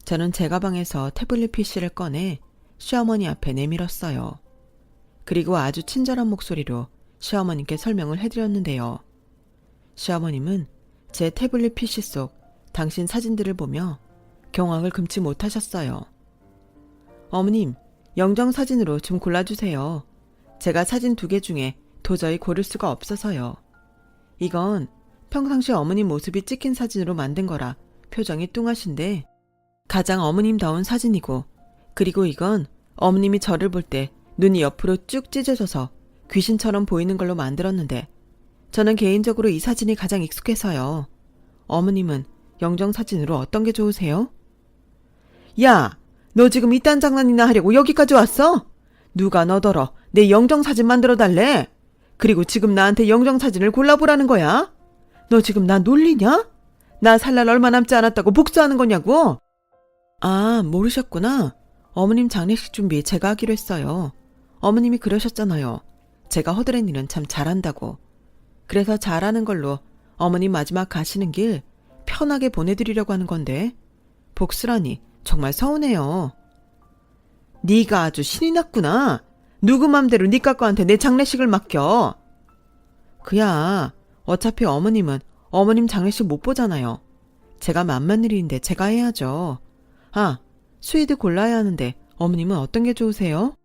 저는 제 가방에서 태블릿 PC를 꺼내 시어머니 앞에 내밀었어요. 그리고 아주 친절한 목소리로 시어머님께 설명을 해드렸는데요. 시어머님은 제 태블릿 PC 속 당신 사진들을 보며 경악을 금치 못하셨어요. 어머님, 영정사진으로 좀 골라주세요. 제가 사진 2개 중에 도저히 고를 수가 없어서요. 이건 평상시 어머님 모습이 찍힌 사진으로 만든 거라 표정이 뚱하신데 가장 어머님다운 사진이고, 그리고 이건 어머님이 저를 볼 때 눈이 옆으로 쭉 찢어져서 귀신처럼 보이는 걸로 만들었는데 저는 개인적으로 이 사진이 가장 익숙해서요. 어머님은 영정사진으로 어떤 게 좋으세요? 야, 너 지금 이딴 장난이나 하려고 여기까지 왔어? 누가 너더러 내 영정사진 만들어 달래? 그리고 지금 나한테 영정사진을 골라보라는 거야? 너 지금 나 놀리냐? 나 살 날 얼마 남지 않았다고 복수하는 거냐고? 아, 모르셨구나. 어머님 장례식 준비 제가 하기로 했어요. 어머님이 그러셨잖아요. 제가 허드렛 일은 참 잘한다고. 그래서 잘하는 걸로 어머님 마지막 가시는 길 편하게 보내드리려고 하는 건데 복수라니 정말 서운해요. 네가 아주 신이 났구나. 누구 맘대로 네 까까한테 내 장례식을 맡겨. 그야 어차피 어머님은 어머님 장례식 못 보잖아요. 제가 맏며느리인데 제가 해야죠. 아, 스위드 골라야 하는데 어머님은 어떤 게 좋으세요?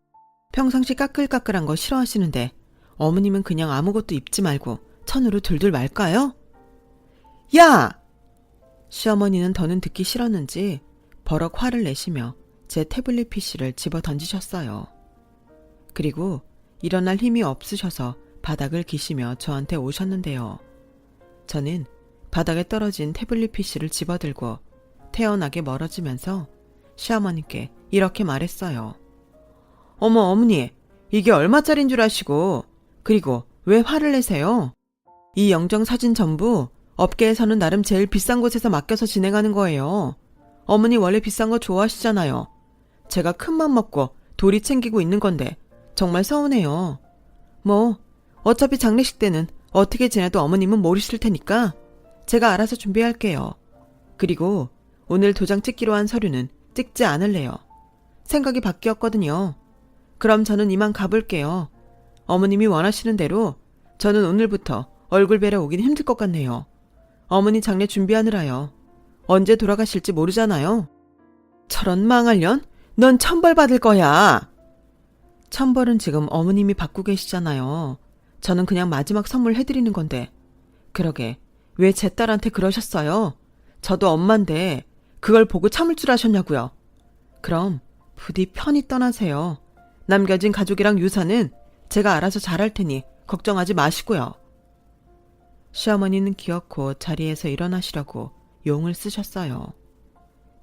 평상시 까끌까끌한 거 싫어하시는데 어머님은 그냥 아무것도 입지 말고 천으로 둘둘 말까요? 야! 시어머니는 더는 듣기 싫었는지 버럭 화를 내시며 제 태블릿 PC를 집어 던지셨어요. 그리고 일어날 힘이 없으셔서 바닥을 기시며 저한테 오셨는데요. 저는 바닥에 떨어진 태블릿 PC를 집어들고 태연하게 멀어지면서 시어머니께 이렇게 말했어요. 어머, 어머니, 이게 얼마짜린 줄 아시고, 그리고 왜 화를 내세요? 이 영정사진 전부 업계에서는 나름 제일 비싼 곳에서 맡겨서 진행하는 거예요. 어머니 원래 비싼 거 좋아하시잖아요. 제가 큰맘 먹고 도리 챙기고 있는 건데 정말 서운해요. 뭐 어차피 장례식 때는 어떻게 지내도 어머님은 모르실 테니까 제가 알아서 준비할게요. 그리고 오늘 도장 찍기로 한 서류는 찍지 않을래요. 생각이 바뀌었거든요. 그럼 저는 이만 가볼게요. 어머님이 원하시는 대로 저는 오늘부터 얼굴 뵈러 오긴 힘들 것 같네요. 어머니 장례 준비하느라요. 언제 돌아가실지 모르잖아요. 저런 망할년? 넌 천벌 받을 거야. 천벌은 지금 어머님이 받고 계시잖아요. 저는 그냥 마지막 선물 해드리는 건데. 그러게 왜 제 딸한테 그러셨어요? 저도 엄마인데 그걸 보고 참을 줄 아셨냐고요. 그럼 부디 편히 떠나세요. 남겨진 가족이랑 유산은 제가 알아서 잘할 테니 걱정하지 마시고요. 시어머니는 기어코 자리에서 일어나시려고 용을 쓰셨어요.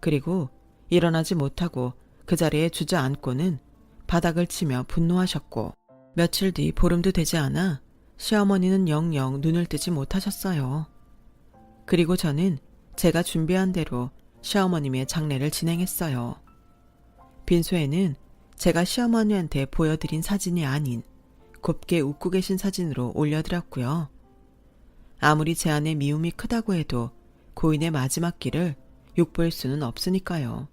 그리고 일어나지 못하고 그 자리에 주저앉고는 바닥을 치며 분노하셨고 며칠 뒤 보름도 되지 않아 시어머니는 영영 눈을 뜨지 못하셨어요. 그리고 저는 제가 준비한 대로 시어머님의 장례를 진행했어요. 빈소에는 제가 시어머니한테 보여드린 사진이 아닌 곱게 웃고 계신 사진으로 올려드렸고요. 아무리 제 안에 미움이 크다고 해도 고인의 마지막 길을 욕볼 수는 없으니까요.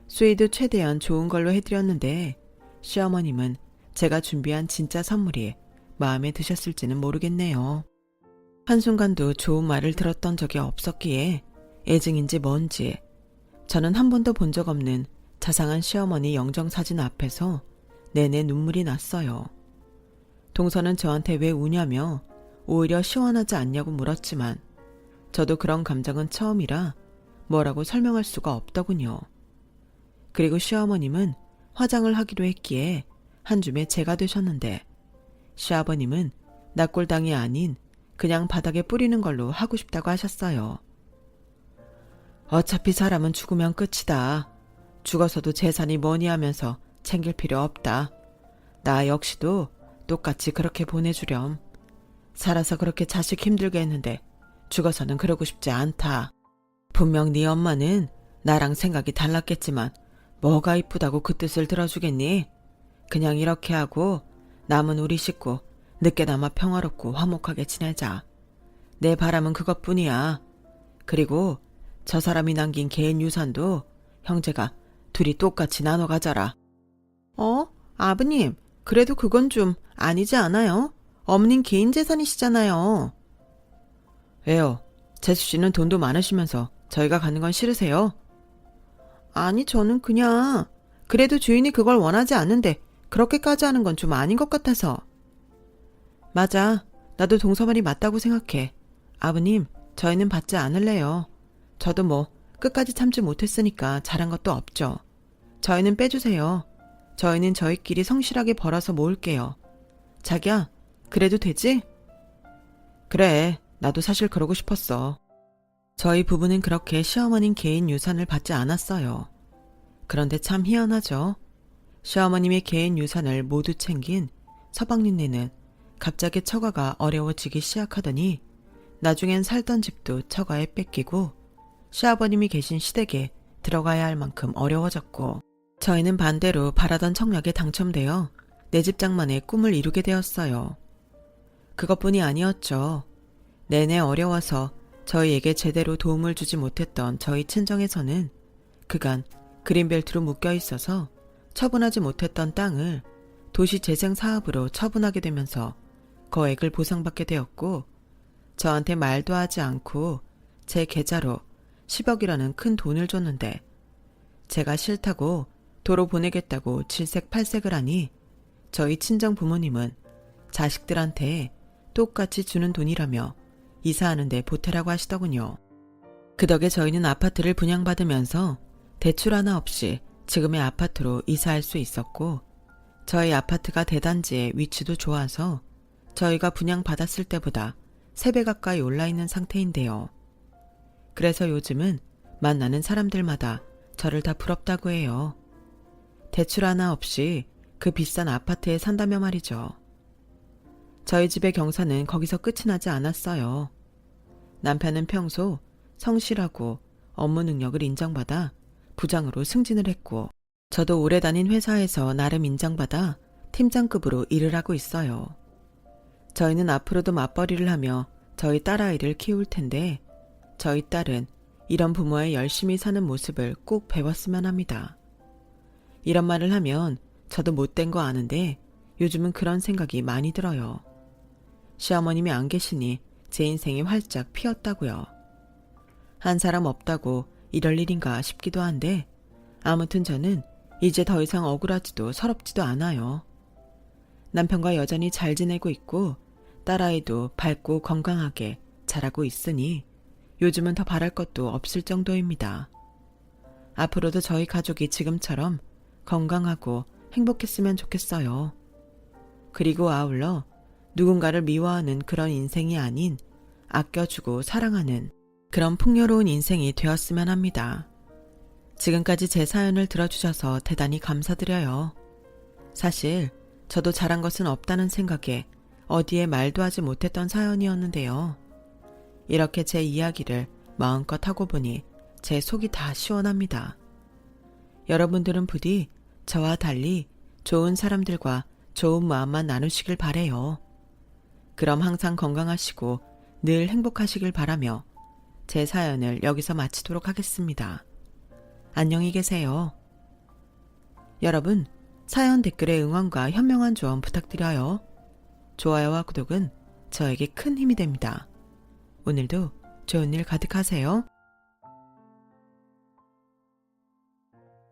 스웨이드 최대한 좋은 걸로 해드렸는데 시어머님은 제가 준비한 진짜 선물이 마음에 드셨을지는 모르겠네요. 한순간도 좋은 말을 들었던 적이 없었기에 애증인지 뭔지 저는 한 번도 본 적 없는 자상한 시어머니 영정사진 앞에서 내내 눈물이 났어요. 동서는 저한테 왜 우냐며 오히려 시원하지 않냐고 물었지만 저도 그런 감정은 처음이라 뭐라고 설명할 수가 없더군요. 그리고 시어머님은 화장을 하기로 했기에 한 줌에 제가 되셨는데 시아버님은 납골당이 아닌 그냥 바닥에 뿌리는 걸로 하고 싶다고 하셨어요. 어차피 사람은 죽으면 끝이다. 죽어서도 재산이 뭐니 하면서 챙길 필요 없다. 나 역시도 똑같이 그렇게 보내주렴. 살아서 그렇게 자식 힘들게 했는데 죽어서는 그러고 싶지 않다. 분명 네 엄마는 나랑 생각이 달랐겠지만 뭐가 이쁘다고 그 뜻을 들어주겠니? 그냥 이렇게 하고 남은 우리 식구 늦게나마 평화롭고 화목하게 지내자. 내 바람은 그것뿐이야. 그리고 저 사람이 남긴 개인 유산도 형제가 둘이 똑같이 나눠 가져라. 아버님, 그래도 그건 좀 아니지 않아요? 어머님 개인 재산이시잖아요. 왜요? 재수씨는 돈도 많으시면서 저희가 가는 건 싫으세요? 아니, 저는 그냥 그래도 주인이 그걸 원하지 않는데 그렇게까지 하는 건 좀 아닌 것 같아서. 맞아. 나도 동서 말이 맞다고 생각해. 아버님, 저희는 받지 않을래요. 저도 뭐 끝까지 참지 못했으니까 잘한 것도 없죠. 저희는 빼주세요. 저희는 저희끼리 성실하게 벌어서 모을게요. 자기야, 그래도 되지? 그래, 나도 사실 그러고 싶었어. 저희 부부는 그렇게 시어머님 개인 유산을 받지 않았어요. 그런데 참 희한하죠. 시어머님의 개인 유산을 모두 챙긴 서방님네는 갑자기 처가가 어려워지기 시작하더니 나중엔 살던 집도 처가에 뺏기고 시아버님이 계신 시댁에 들어가야 할 만큼 어려워졌고 저희는 반대로 바라던 청약에 당첨되어 내 집 장만의 꿈을 이루게 되었어요. 그것뿐이 아니었죠. 내내 어려워서 저희에게 제대로 도움을 주지 못했던 저희 친정에서는 그간 그린벨트로 묶여 있어서 처분하지 못했던 땅을 도시재생 사업으로 처분하게 되면서 거액을 보상받게 되었고 저한테 말도 하지 않고 제 계좌로 10억이라는 큰 돈을 줬는데 제가 싫다고 도로 보내겠다고 질색팔색을 하니 저희 친정 부모님은 자식들한테 똑같이 주는 돈이라며 이사하는데 보태라고 하시더군요. 그 덕에 저희는 아파트를 분양받으면서 대출 하나 없이 지금의 아파트로 이사할 수 있었고 저희 아파트가 대단지의 위치도 좋아서 저희가 분양받았을 때보다 3배 가까이 올라있는 상태인데요. 그래서 요즘은 만나는 사람들마다 저를 다 부럽다고 해요. 대출 하나 없이 그 비싼 아파트에 산다며 말이죠. 저희 집의 경사는 거기서 끝이 나지 않았어요. 남편은 평소 성실하고 업무 능력을 인정받아 부장으로 승진을 했고 저도 오래 다닌 회사에서 나름 인정받아 팀장급으로 일을 하고 있어요. 저희는 앞으로도 맞벌이를 하며 저희 딸아이를 키울 텐데 저희 딸은 이런 부모의 열심히 사는 모습을 꼭 배웠으면 합니다. 이런 말을 하면 저도 못된 거 아는데 요즘은 그런 생각이 많이 들어요. 시어머님이 안 계시니 제 인생이 활짝 피었다고요. 한 사람 없다고 이럴 일인가 싶기도 한데 아무튼 저는 이제 더 이상 억울하지도 서럽지도 않아요. 남편과 여전히 잘 지내고 있고 딸아이도 밝고 건강하게 자라고 있으니 요즘은 더 바랄 것도 없을 정도입니다. 앞으로도 저희 가족이 지금처럼 건강하고 행복했으면 좋겠어요. 그리고 아울러 누군가를 미워하는 그런 인생이 아닌 아껴주고 사랑하는 그런 풍요로운 인생이 되었으면 합니다. 지금까지 제 사연을 들어주셔서 대단히 감사드려요. 사실 저도 잘한 것은 없다는 생각에 어디에 말도 하지 못했던 사연이었는데요. 이렇게 제 이야기를 마음껏 하고 보니 제 속이 다 시원합니다. 여러분들은 부디 저와 달리 좋은 사람들과 좋은 마음만 나누시길 바래요. 그럼 항상 건강하시고 늘 행복하시길 바라며 제 사연을 여기서 마치도록 하겠습니다. 안녕히 계세요. 여러분, 사연 댓글에 응원과 현명한 조언 부탁드려요. 좋아요와 구독은 저에게 큰 힘이 됩니다. 오늘도 좋은 일 가득하세요.